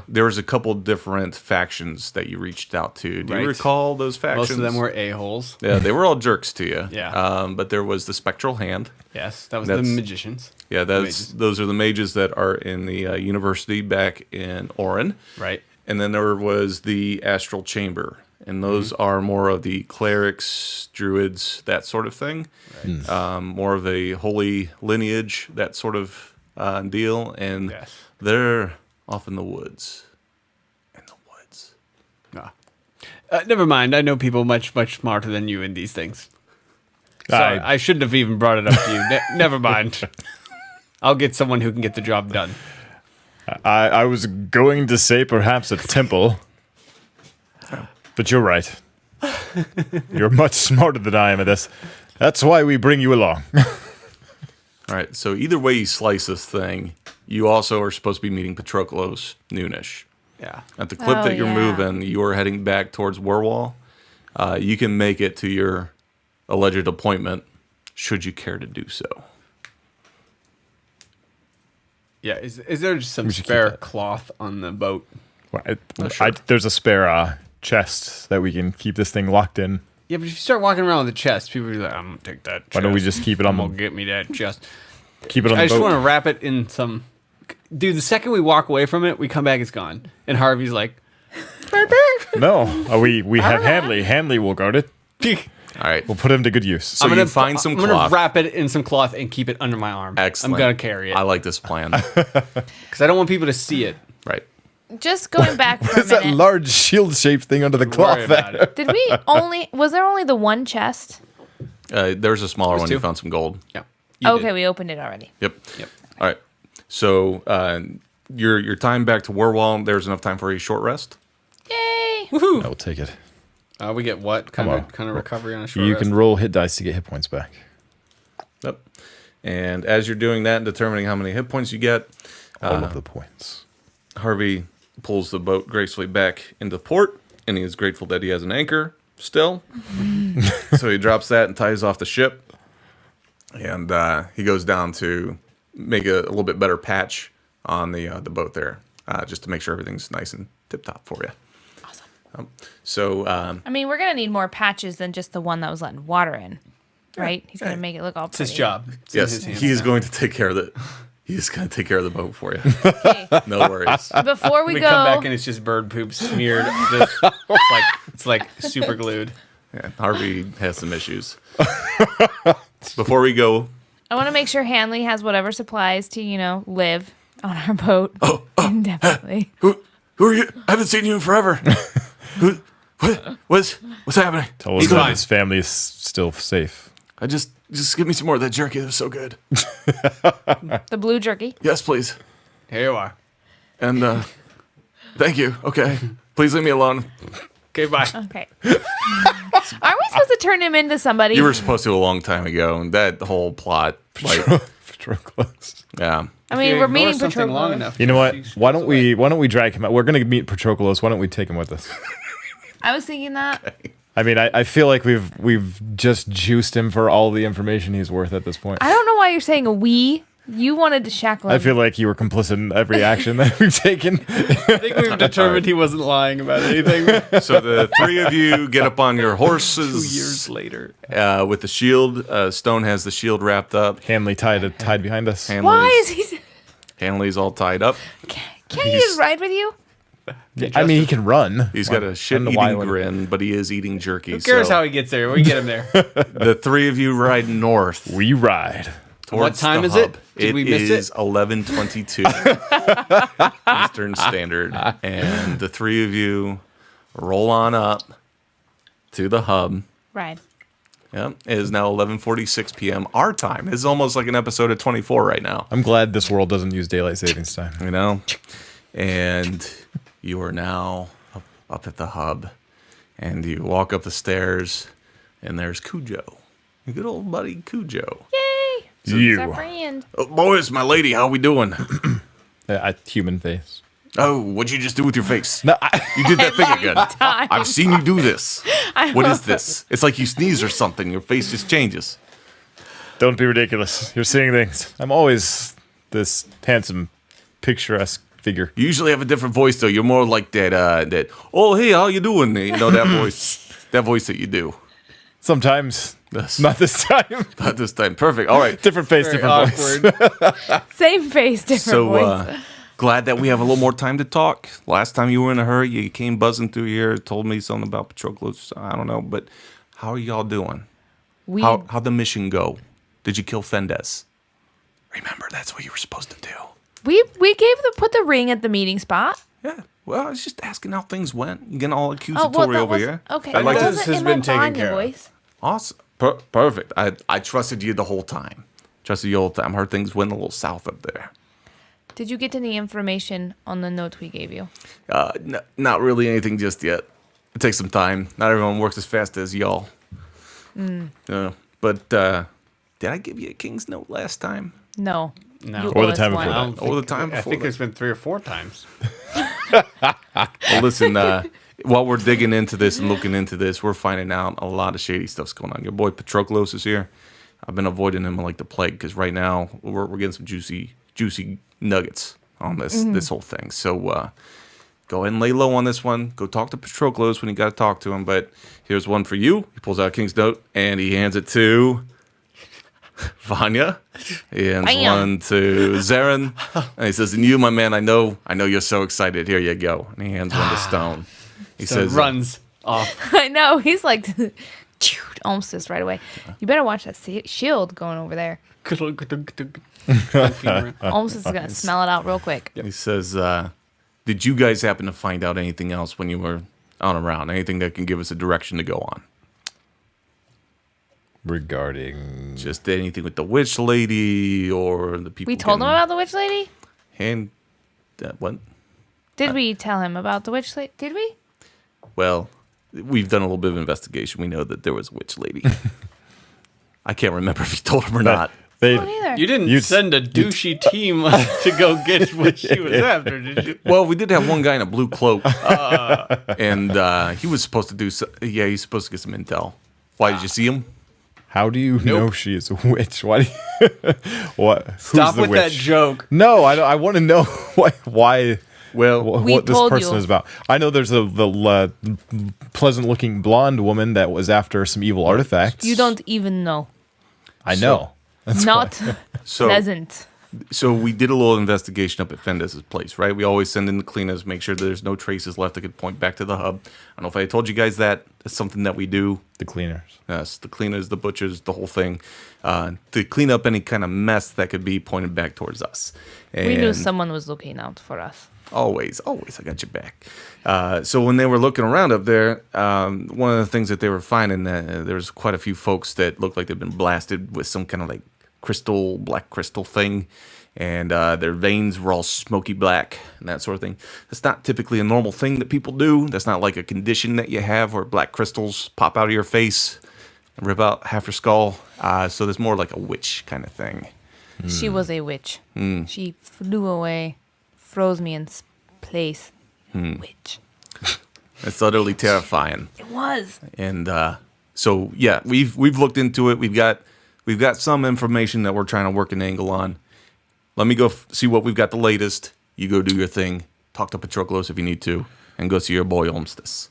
there was a couple different factions that you reached out to. Do Right. you recall those factions? Most of them were a-holes. Yeah, they were all jerks to you. Yeah. But there was the Spectral Hand. Yes, that was That's- the magicians. Yeah, Mages. those are the mages that are in the university back in Orin. Right. And then there was the Astral Chamber. And those are more of the clerics, druids, that sort of thing. Right. More of a holy lineage, that sort of deal. And Yes. they're off in the woods. In the woods. Ah. Never mind. I know people much, much smarter than you in these things. Sorry, I shouldn't have even brought it up to you. Never mind. I'll get someone who can get the job done. I was going to say perhaps a temple, but you're right. You're much smarter than I am at this. That's why we bring you along. All right, so either way you slice this thing, you also are supposed to be meeting Patroclus noonish. Yeah. At the clip Oh, that you're yeah. moving, you are heading back towards Werwall. You can make it to your alleged appointment, should you care to do so. Yeah. Is there just some should keep spare that. cloth on the boat? sure. There's a spare chest that we can keep this thing locked in. Yeah, but if you start walking around with a chest, people are like, I'm gonna take that chest. Why don't we just keep it on I'm gonna the get me that chest. keep it on I the just boat? want to wrap it in some. Dude, the second we walk away from it, we come back, it's gone. And Harvey's like, No, we have Hanley. Hanley will guard it. All right. We'll put him to good use. So you find some I'm gonna cloth. wrap it in some cloth and keep it under my arm. Excellent. I'm gonna carry it I like this plan. because I don't want people to see it. Right. Just going back for a It's that minute. large shield-shaped thing under the Don't worry cloth about there. it. Did we was there only the one chest? There's a smaller one. two. You found some gold. Yeah. You Okay, did. we opened it already. Yep. Yep. All right. So your time back to Werwall, there's enough time for a short rest. Yay! I will take it. We get what kind on. of recovery on a short You rest? can roll hit dice to get hit points back. Yep. And as you're doing that and determining how many hit points you get, All of the points. Harvey pulls the boat gracefully back into port, and he is grateful that he has an anchor still. So he drops that and ties off the ship, and he goes down to make a little bit better patch on the boat there, just to make sure everything's nice and tip top for you. So I mean, we're gonna need more patches than just the one that was letting water in, right? He's gonna make it look all It's pretty. his job. It's in yes, his hands he is now. going to take care of the. He is going to take care of the boat for you. Okay. No worries. Before we We go, come back and it's just bird poop smeared. Just, it's like super glued. Yeah, Harvey has some issues. Before we go, I want to make sure Hanley has whatever supplies to, live on our boat indefinitely. who are you? I haven't seen you in forever. What's happening? Tell He's him that fine. his family is still safe. I just give me some more of that jerky. That was so good. The blue jerky. Yes, please. Here you are. And thank you. Okay, please leave me alone. Okay, bye. Okay. Are we supposed to turn him into somebody? You were supposed to a long time ago, and that whole plot, like, Patroclus. yeah. I mean, If you we're ignore meeting something long Patroclus. enough. You know what? she Why goes don't away. we drag him out? We're gonna meet Patroclus. Why don't we take him with us? I was thinking that. I mean, I feel like we've just juiced him for all the information he's worth at this point. I don't know why you're saying we. You wanted to shackle him. I feel like you were complicit in every action that we've taken. I think we've determined he wasn't lying about anything. So the three of you get up on your 2 horses. years later. With the shield. Stone has the shield wrapped up. Hanley tied behind us. why is he? Hanley's all tied up. Can't he just ride with you? I mean, he can run. He's got a On the shit-eating Wyland. grin, but he is eating jerky. Who cares so how he gets there? We get him there. the three of you ride north. We ride. Towards time the is it? hub. Did we miss is it? 11:22 Eastern Standard, and the three of you roll on up to the hub. Right. Yep, it is now 11:46 p.m. our time. It's almost like an episode of 24 right now. I'm glad this world doesn't use daylight savings time. You know, and you are now up at the hub, and you walk up the stairs, and there's Cujo, your good old buddy Cujo. Yay! He's our You. friend. Oh, boys, my lady, how we doing? Human face. Oh, what'd you just do with your face? No, You did that thing again. Time. I've seen you do this. What is this? It's like you sneeze or something. Your face just changes. don't be ridiculous. You're seeing things. I'm always this handsome, picturesque figure. You usually have a different voice, though. You're more like that. Oh, hey, how you doing? You know that voice. That voice that you do. Sometimes. Yes. Not this time. Not this time. Perfect. All right. Different face, Very different voice. awkward. Same face, different So voice. glad that we have a little more time to talk. Last time you were in a hurry, you came buzzing through here, told me something about Patroclus. I don't know, but how are y'all doing? We How'd the mission go? Did you kill Fendes? Remember, that's what you were supposed to do. we put the ring at the meeting spot. Yeah. Well, I was just asking how things went. You getting all Oh, accusatory that over was here. okay. I like that this wasn't has in my been taken Vanya care of. voice. Awesome. Perfect. I trusted you the whole time. Trusted you the whole time. Heard things went a little south up there. Did you get any information on the note we gave you? Not really anything just yet. It takes some time. Not everyone works as fast as y'all. But did I give you a king's note last time? No. No. You Or the owe us time one. before I that. don't All the think- time I before think that. there's been 3 or 4 times. Well, listen, while we're digging into this and looking into this, we're finding out a lot of shady stuff's going on. Your boy Patroclus is here. I've been avoiding him like the plague because right now we're getting some juicy nuggets on this whole thing. So go ahead and lay low on this one. Go talk to Patroclus when you got to talk to him. But here's one for you. He pulls out a king's note and he hands it to Vanya. He hands Bam. one to Zarin. And he says, and you, my man, I know you're so excited. Here you go. And he hands one to Stone. He So says, runs off. I know. He's like, almost this right away. You better watch that shield going over there. Almost is going to smell it out real quick. He says, did you guys happen to find out anything else when you were out and around? Anything that can give us a direction to go on? Regarding. Just anything with the witch lady or the people. We told him getting about the witch lady? hand. What? Did we tell him about the witch lady? Did we? Well, we've done a little bit of investigation. We know that there was a witch lady. I can't remember if you told him or not. They, Not either. You didn't You'd- send a douchey team to go get what she was after, did you? Well, we did have one guy in a blue cloak, and he was supposed to do. Yeah, he's supposed to get some intel. Why did you see him? how do you know she is a witch? Why do you. What? Stop Who's the with witch? that joke. No, I don't. I want to know why Well, We what this told person you. is about. I know there's the pleasant-looking blonde woman that was after some evil artifacts. You don't even know. I know. That's Not so pleasant. So we did a little investigation up at Fendez's place, right? We always send in the cleaners, make sure there's no traces left that could point back to the hub. I don't know if I told you guys that. That's something that we do. the cleaners. Yes, the cleaners, the butchers, the whole thing, to clean up any kind of mess that could be pointed back towards us. And We knew someone was looking out for us. always, I got your back. So when they were looking around up there, one of the things that they were finding, there was quite a few folks that looked like they'd been blasted with some kind of like black crystal thing, and their veins were all smoky black and that sort of thing. That's not typically a normal thing that people do. That's not like a condition that you have where black crystals pop out of your face and rip out half your skull. So there's more like a witch kind of thing. She was a witch. She flew away, froze me in place. Witch. It's utterly terrifying. It was. And so yeah, we've looked into it. We've got some information that we're trying to work an angle on. Let me go see what we've got the latest. You go do your thing. Talk to Patroclus if you need to, and go see your boy Olmstis.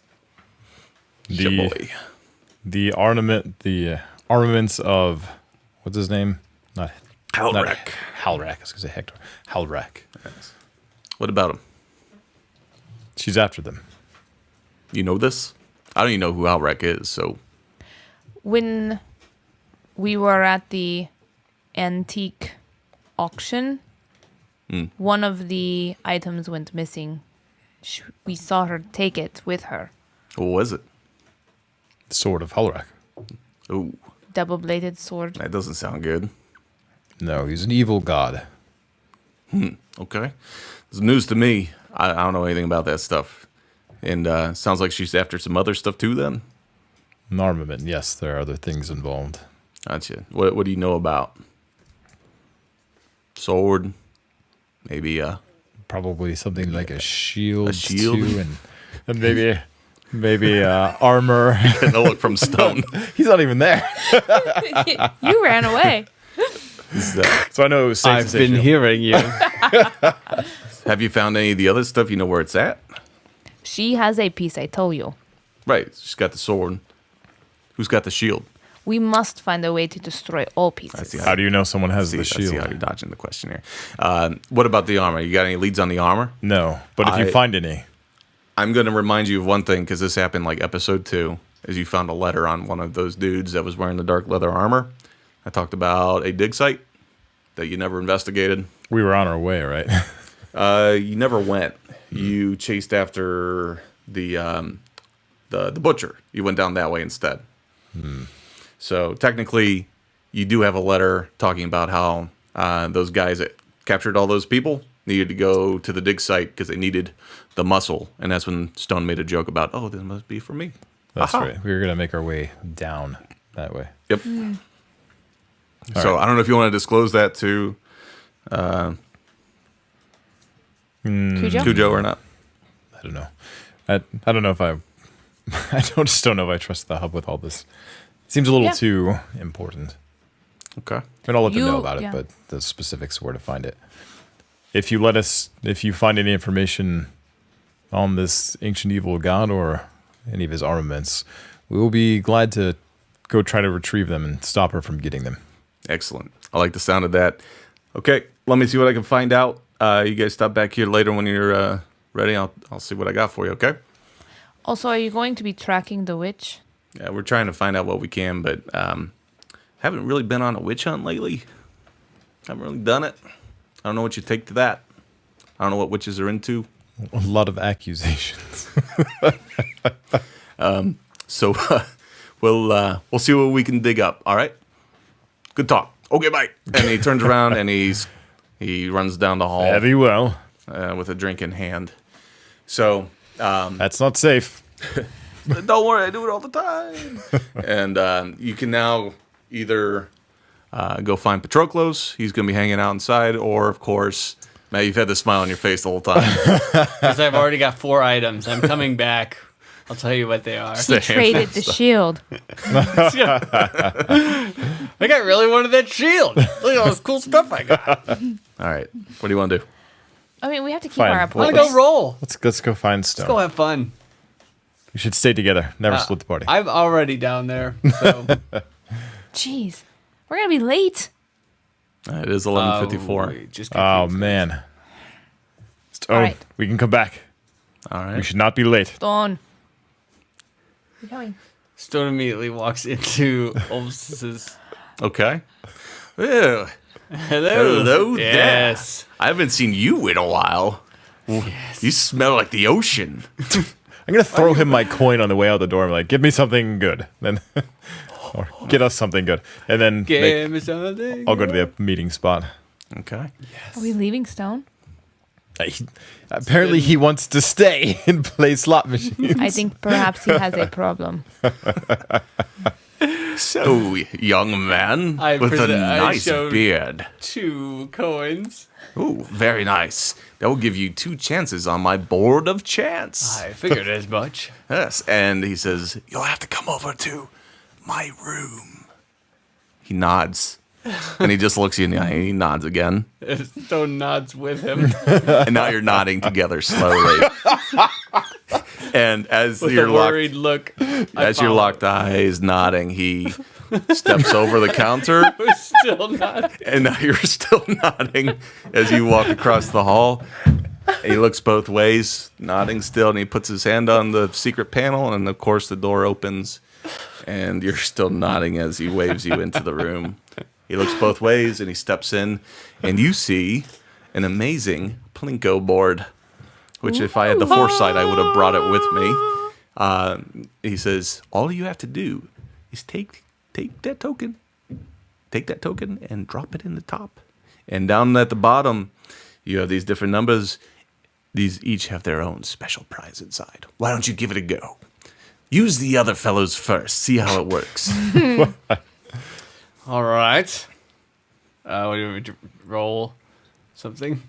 Your boy. The armaments of what's his name? Not Halrak. Halrak. I was gonna say Hector. Halrak. What about him? She's after them. You know this? I don't even know who Halrak is. So When we were at the antique auction, one of the items went missing. We saw her take it with her. what was it? The sword of Halrak. Oh, Double-bladed sword. that doesn't sound good. No, he's an evil god. Okay, it's news to me. I don't know anything about that stuff. And sounds like she's after some other stuff too. Then, An armament. Yes, there are other things involved. gotcha. What do you know about sword? Maybe Probably something like a shield. A shield? too, and maybe armor. getting a look from Stone. He's not even there. You ran away. So I know it was safe to I've say been shield. hearing you. Have you found any of the other stuff? You know where it's at? She has a piece, I told you. Right. She's got the sword. Who's got the shield? We must find a way to destroy all I pieces. see How do you know someone has see, the I see shield? how you're dodging the question here. What about the armor? You got any leads on the armor? No, but if you I- find any, I'm going to remind you of one thing because this happened like episode 2, is you found a letter on one of those dudes that was wearing the dark leather armor. I talked about a dig site that you never investigated. we were on our way, right? You never went. You chased after the butcher. You went down that way instead. So technically, you do have a letter talking about how those guys that captured all those people needed to go to the dig site because they needed the muscle, and that's when Stone made a joke about, "Oh, this must be for me." That's Aha. right. We were gonna make our way down that way. Yep. So I don't know if you want to disclose that to Cujo? Cujo or not. I don't know. I don't know if I. don't know if I trust the hub with all this. It seems a little Yeah. too important. Okay. I mean, I'll let them know You- about it, yeah. but the specifics where to find it. If you find any information on this ancient evil god or any of his armaments, we will be glad to go try to retrieve them and stop her from getting them. Excellent. I like the sound of that. Okay, let me see what I can find out. You guys stop back here later when you're ready. I'll see what I got for you. Okay. Also, are you going to be tracking the witch? Yeah, we're trying to find out what we can, but haven't really been on a witch hunt lately. Haven't really done it. I don't know what you take to that. I don't know what witches are into. A lot of accusations. So we'll see what we can dig up. All right. Good talk. Okay, bye. And he turns around and he runs down the hall Very well. with a drink in hand. So That's not safe. don't worry, I do it all the time. And you can now either go find Patroclus. He's going to be hanging out inside, or of course, Matt, you've had the smile on your face the whole time. Because I've already got 4 items. I'm coming back. I'll tell you what they are. He The traded the shield. I got really wanted that shield. Look at all this cool stuff I got. All right, what do you want to do? I mean, we have to keep Fine. our I want appointment. to go roll. Let's go find Stone. Let's go have fun. We should stay together. Never split the party. I'm already down there. So Jeez, we're gonna be late. It is 11:54. we just Oh man. Stone, All right. we can come back. All We right. should not be late. Dawn. You're coming. Stone immediately walks into Ulf's. Okay. Ew. Hello. Hello there. Yes. I haven't seen you in a while. You smell like the ocean. I'm gonna throw him my coin on the way out the door. I'm like, give me something good. Then or get us something good. And then Give me something. I'll go to the meeting spot. Okay. Are we leaving Stone? Apparently he wants to stay and play slot machines. I think perhaps he has a problem. So, young man I with a present- I nice showed- beard. 2 coins. Ooh, very nice. That will give you 2 chances on my board of chance. I figured as much. Yes, and he says, you'll have to come over to my room. He nods. And he just looks you in the eye. He nods again. Stone nods with him. And now you're nodding together slowly. And as With you're a locked, worried look. as you're locked eyes nodding, he steps over the counter. Still not. And now you're still nodding as you walk across the hall. He looks both ways, nodding still, and he puts his hand on the secret panel, and of course the door opens, and you're still nodding as he waves you into the room. He looks both ways, and he steps in, and you see an amazing Plinko board, which if I had the foresight, I would have brought it with me. He says, all you have to do is take that token. Take that token and drop it in the top. And down at the bottom, you have these different numbers. These each have their own special prize inside. Why don't you give it a go? Use the other fellows first. See how it works. All right. What do you want me to roll? Something?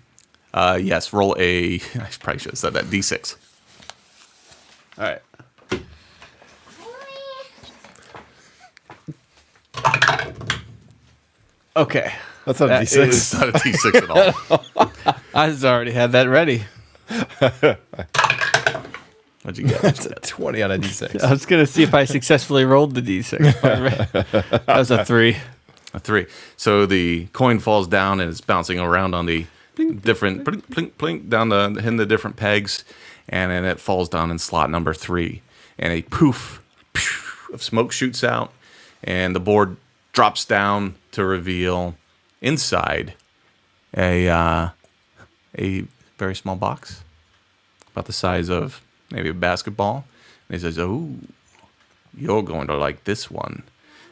Yes, roll a... I probably should have said that. D6. All right. Okay. That's not a That D6. It's not a D6 at all. I just already had that ready. What'd you get? That's a 20 on a D6. I was going to see if I successfully rolled the d6. That was a 3. A 3. So the coin falls down and it's bouncing around on the different plink, plink, plink, down in the different pegs, and then it falls down in slot number 3, and a poof of smoke shoots out, and the board drops down to reveal inside a very small box, about the size of maybe a basketball. And he says, "Oh, you're going to like this one."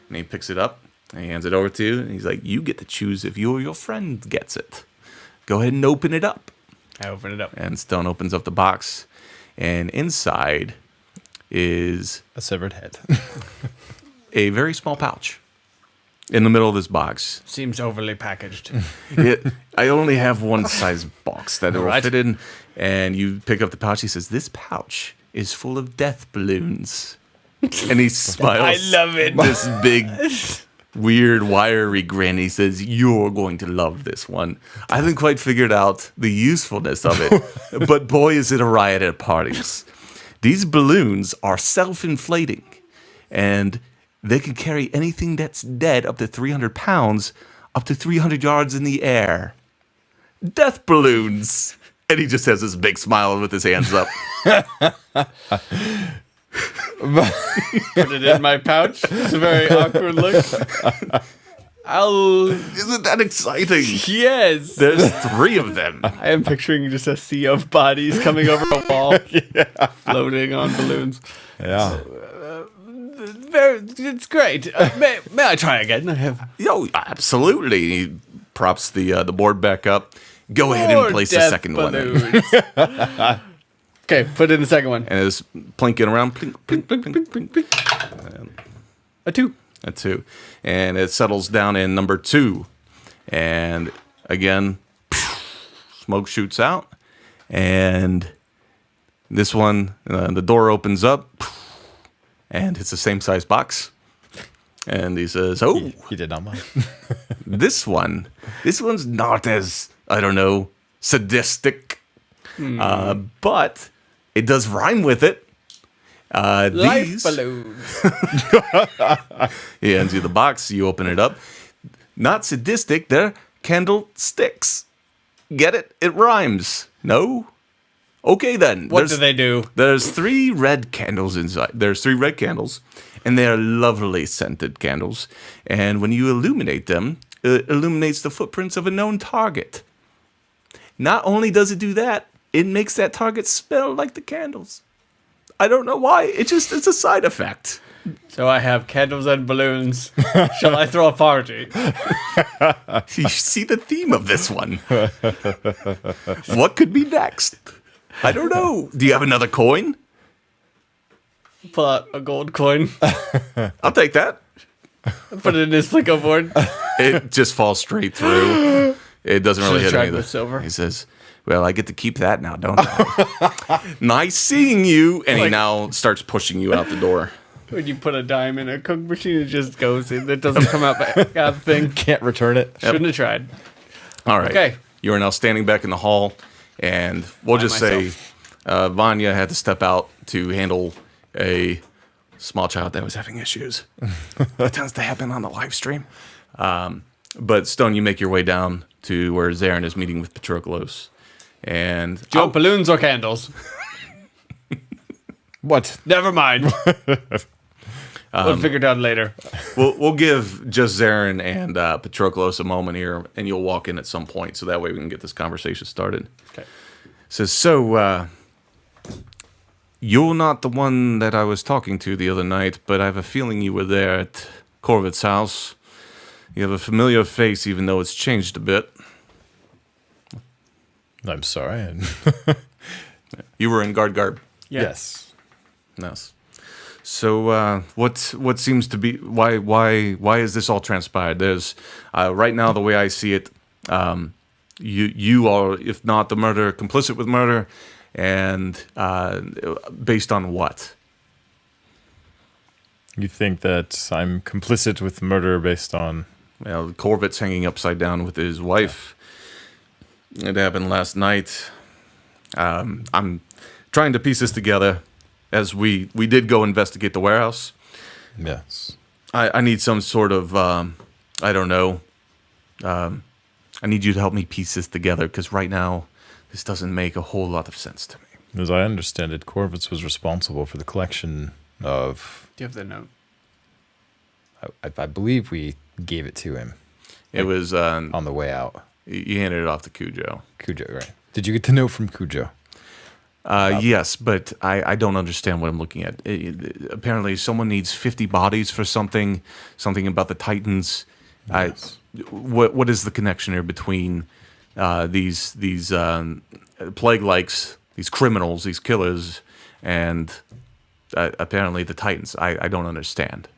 And he picks it up and he hands it over to you. And he's like, "You get to choose if you or your friend gets it. Go ahead and open it up." I opened it up. And Stone opens up the box, and inside is A severed head. a very small pouch in the middle of this box. Seems overly packaged. I only have one size box that it will Right. fit in. And you pick up the pouch. He says, "This pouch is full of death balloons." And he smiles. I love it. This big, weird, wiry grin. He says, "You're going to love this one. I haven't quite figured out the usefulness of it, but boy, is it a riot at parties. These balloons are self-inflating, and they can carry anything that's dead up to 300 pounds, up to 300 yards in the air. Death balloons." And he just has this big smile with his hands up. Put it in my pouch. It's a very awkward look. Isn't that exciting? Yes. There's 3 of them. I am picturing just a sea of bodies coming over a wall, floating on balloons. Yeah. It's great. May I try again? I have Yo, absolutely. He props the board back up. Go ahead and more place the death second one in. balloons. Okay, put in the second one. And it's plinking around. Plink, plink, plink, plink, plink, plink. A 2. A 2. And it settles down in number 2. And again, smoke shoots out. And this one, the door opens up. And it's the same size box. And he says, "Oh, He did not mind. this one's not as, I don't know, sadistic But it does rhyme with it. Life These, balloons. he hands you the box. You open it up. Not sadistic. They're candlesticks. Get it? It rhymes. No? Okay, then. What do they do? There's 3 red candles inside. There's 3 red candles, and they are lovely scented candles. And when you illuminate them, it illuminates the footprints of a known target. Not only does it do that, it makes that target smell like the candles. I don't know why. It's a side effect. So I have candles and balloons. Shall I throw a party? You see the theme of this one. What could be next? I don't know. Do you have another coin? Pull out a gold coin. I'll take that. Put it in his Plinko board. It just falls straight through. It doesn't really Should've hit tried any of the with silver. He says, well, I get to keep that now, don't I? Nice seeing you. And he Like- now starts pushing you out the door. When you put a dime in a Coke machine, it just goes in. It doesn't come out back out of the thing. Can't return it. Shouldn't have tried. All right. Okay. You are now standing back in the hall. And we'll By just myself. say Vanya had to step out to handle a small child that was having issues. That tends to happen on the live stream. But Stone, you make your way down to where Zarin is meeting with Patroclus. And Do you want balloons or candles? What? Never mind. We'll figure it out later. we'll give just Zarin and Patroclus a moment here, and you'll walk in at some point, so that way we can get this conversation started. Okay. Says, so, you're not the one that I was talking to the other night, but I have a feeling you were there at Corvitt's house. You have a familiar face, even though it's changed a bit. I'm sorry. You were in guard garb. Yeah. Yes. Yes. So, what seems to be why is this all transpired? There's right now, the way I see it, you are, if not the murderer, complicit with murder, and based on what? You think that I'm complicit with murder based on... Well, Corvitt's hanging upside down with his wife. It happened last night. I'm trying to piece this together. As we did go investigate the warehouse. Yes. I need some sort of, I don't know. I need you to help me piece this together, because right now, this doesn't make a whole lot of sense to me. As I understand it, Corvitz was responsible for the collection of... Do you have the note? I believe we gave it to him It was, on the way out. you handed it off to Cujo. Cujo, right? Did you get the note from Cujo? Yes, but I don't understand what I'm looking at. Apparently, someone needs 50 bodies for something about the Titans. Yes. What is the connection here between these plague-likes, these criminals, these killers, and apparently the Titans? I don't understand.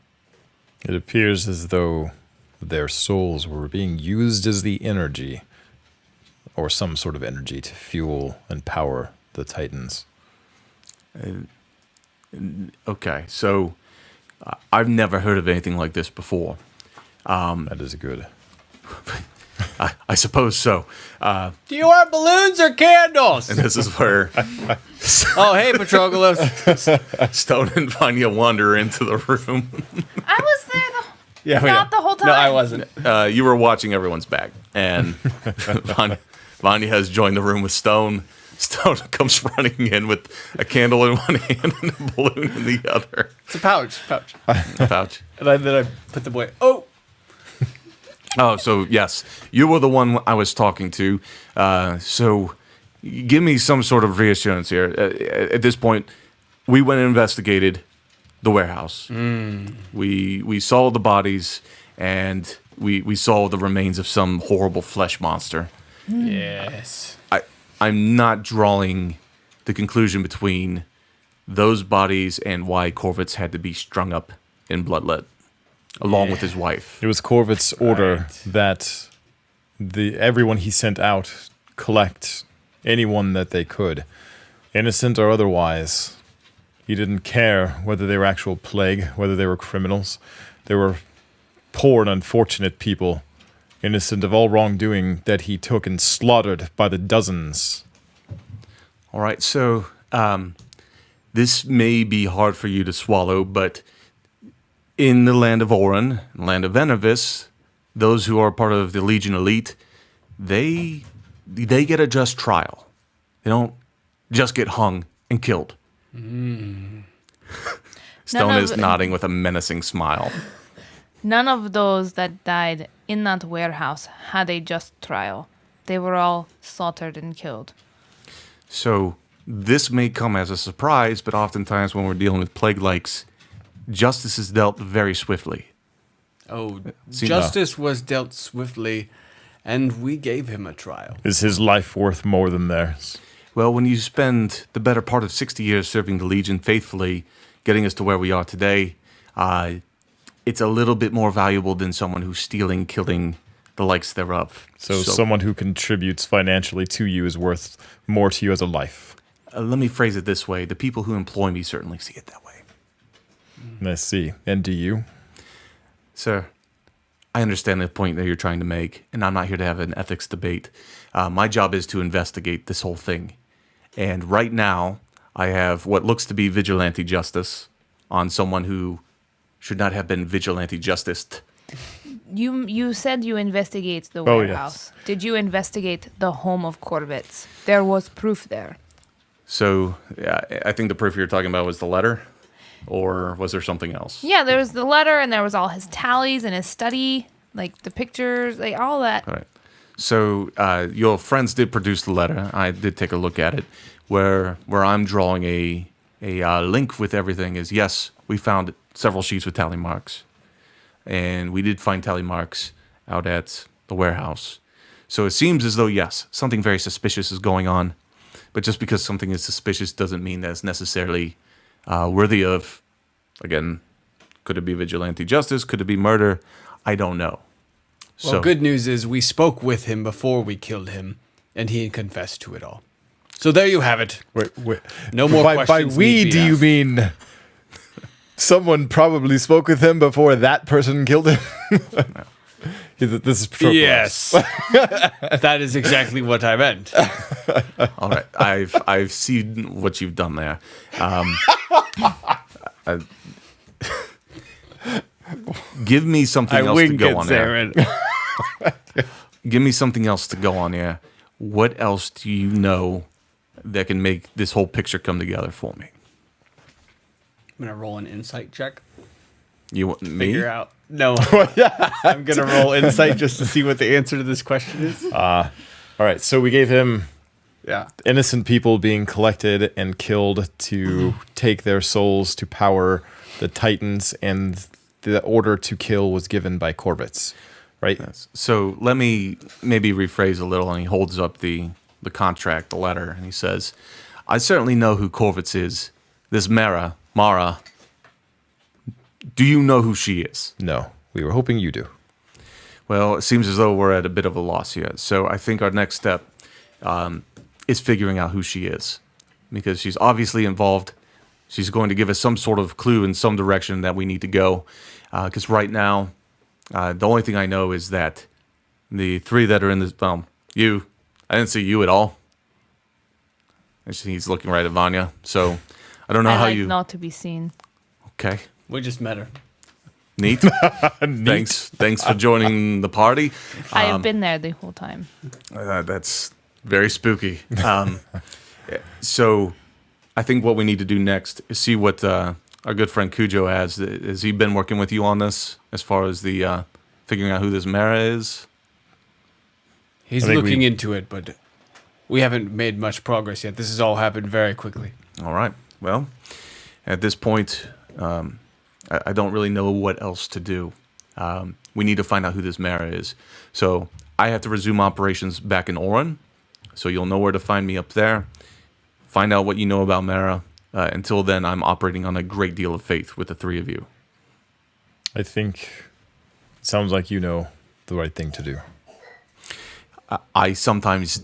It appears as though their souls were being used as the energy, or some sort of energy, to fuel and power the Titans. Okay, so I've never heard of anything like this before. That is good. I suppose so. Do you want balloons or candles? And this is where Oh, hey, Patroclus. Stone and Vanya wander into the room. I was there Yeah, not the whole time. No, I wasn't. You were watching everyone's back, and Vanya has joined the room with Stone. Stone comes running in with a candle in one hand and a balloon in the other. It's a pouch. Pouch. And then I put them away. Oh, Oh, so yes, you were the one I was talking to. So give me some sort of reassurance here. At this point, we went and investigated the warehouse. We saw the bodies, and we saw the remains of some horrible flesh monster. yes. I'm not drawing the conclusion between those bodies and why Corvitz had to be strung up in bloodlet, along with his wife. It was Corvitt's order Right. that everyone he sent out collect anyone that they could, innocent or otherwise. He didn't care whether they were actual plague, whether they were criminals. They were poor and unfortunate people, innocent of all wrongdoing, that he took and slaughtered by the dozens. All right, so this may be hard for you to swallow, but in the land of Orin, land of Enevis, those who are part of the Legion Elite, they get a just trial. They don't just get hung and killed. Stone is nodding with a menacing smile. None of those that died in that warehouse had a just trial. They were all slaughtered and killed. So this may come as a surprise, but oftentimes when we're dealing with plague-likes, justice is dealt very swiftly. Oh, See, justice was dealt swiftly, and we gave him a trial. Is his life worth more than theirs? Well, when you spend the better part of 60 years serving the Legion faithfully, getting us to where we are today, it's a little bit more valuable than someone who's stealing, killing, the likes thereof. So someone who contributes financially to you is worth more to you as a life. Let me phrase it this way. The people who employ me certainly see it that way. I see. And do you? Sir, I understand the point that you're trying to make, and I'm not here to have an ethics debate. My job is to investigate this whole thing. And right now, I have what looks to be vigilante justice on someone who should not have been vigilante justiced. You said you investigate the Oh, warehouse. Yes. Did you investigate the home of Corbett's? There was proof there. So, I think the proof you're talking about was the letter, or was there something else? Yeah, there was the letter, and there was all his tallies and his study, like the pictures, like all that. All right. So, your friends did produce the letter. I did take a look at it. Where I'm drawing a link with everything is, yes, we found several sheets with tally marks. And we did find tally marks out at the warehouse. So it seems as though, yes, something very suspicious is going on. But just because something is suspicious doesn't mean that it's necessarily worthy of, again, could it be vigilante justice? Could it be murder? I don't know. Well, good news is we spoke with him before we killed him, and he confessed to it all. So there you have it. Wait. No more By questions. we, need be do you asked. mean someone probably spoke with him before that person killed him? This is Patroclus. Yes. That is exactly what I meant. All right, I've seen what you've done there. Give me something else to go on there. Give me something else to go on here. What else do you know that can make this whole picture come together for me? I'm gonna roll an insight check. You want me? Figure out. No, I'm gonna roll insight just to see what the answer to this question is. All right, so we gave him Yeah. innocent people being collected and killed to take their souls to power the Titans, and the order to kill was given by Corbett's, right? Yes. So let me maybe rephrase a little, and he holds up the contract, the letter, and he says, I certainly know who Corvitz is. This Mara, do you know who she is? No, we were hoping you do. Well, it seems as though we're at a bit of a loss here. So I think our next step is figuring out who she is, because she's obviously involved. She's going to give us some sort of clue in some direction that we need to go. Because right now, the only thing I know is that the three that are in this, I didn't see you at all. He's looking right at Vanya. So I don't know I how like you. not to be seen. Okay. We just met her. Neat. Thanks for joining the party. I have been there the whole time. That's very spooky. So I think what we need to do next is see what our good friend Cujo has. Has he been working with you on this as far as the figuring out who this Mara is? He's looking into it, but we haven't made much progress yet. This has all happened very quickly. All right. Well, at this point, I don't really know what else to do. We need to find out who this Mara is. So I have to resume operations back in Orin. So you'll know where to find me up there. Find out what you know about Mara. Until then, I'm operating on a great deal of faith with the three of you. I think it sounds like you know the right thing to do. I sometimes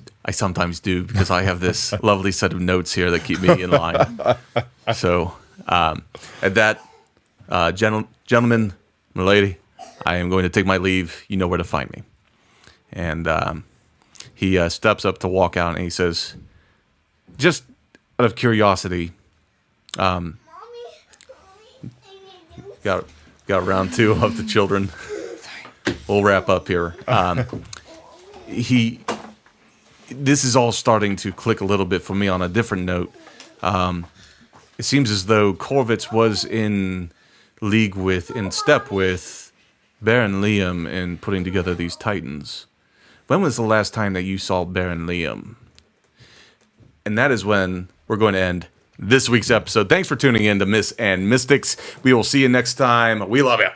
do, because I have this lovely set of notes here that keep me in line. So at that, gentlemen, my lady, I am going to take my leave. You know where to find me. And he steps up to walk out, and he says, just out of curiosity, got round two of the children. We'll wrap up here. This is all starting to click a little bit for me on a different note. It seems as though Corvitz was in step with Baron Liam in putting together these Titans. When was the last time that you saw Baron Liam? And that is when we're going to end this week's episode. Thanks for tuning in to Myths and Mystics. We will see you next time. We love you.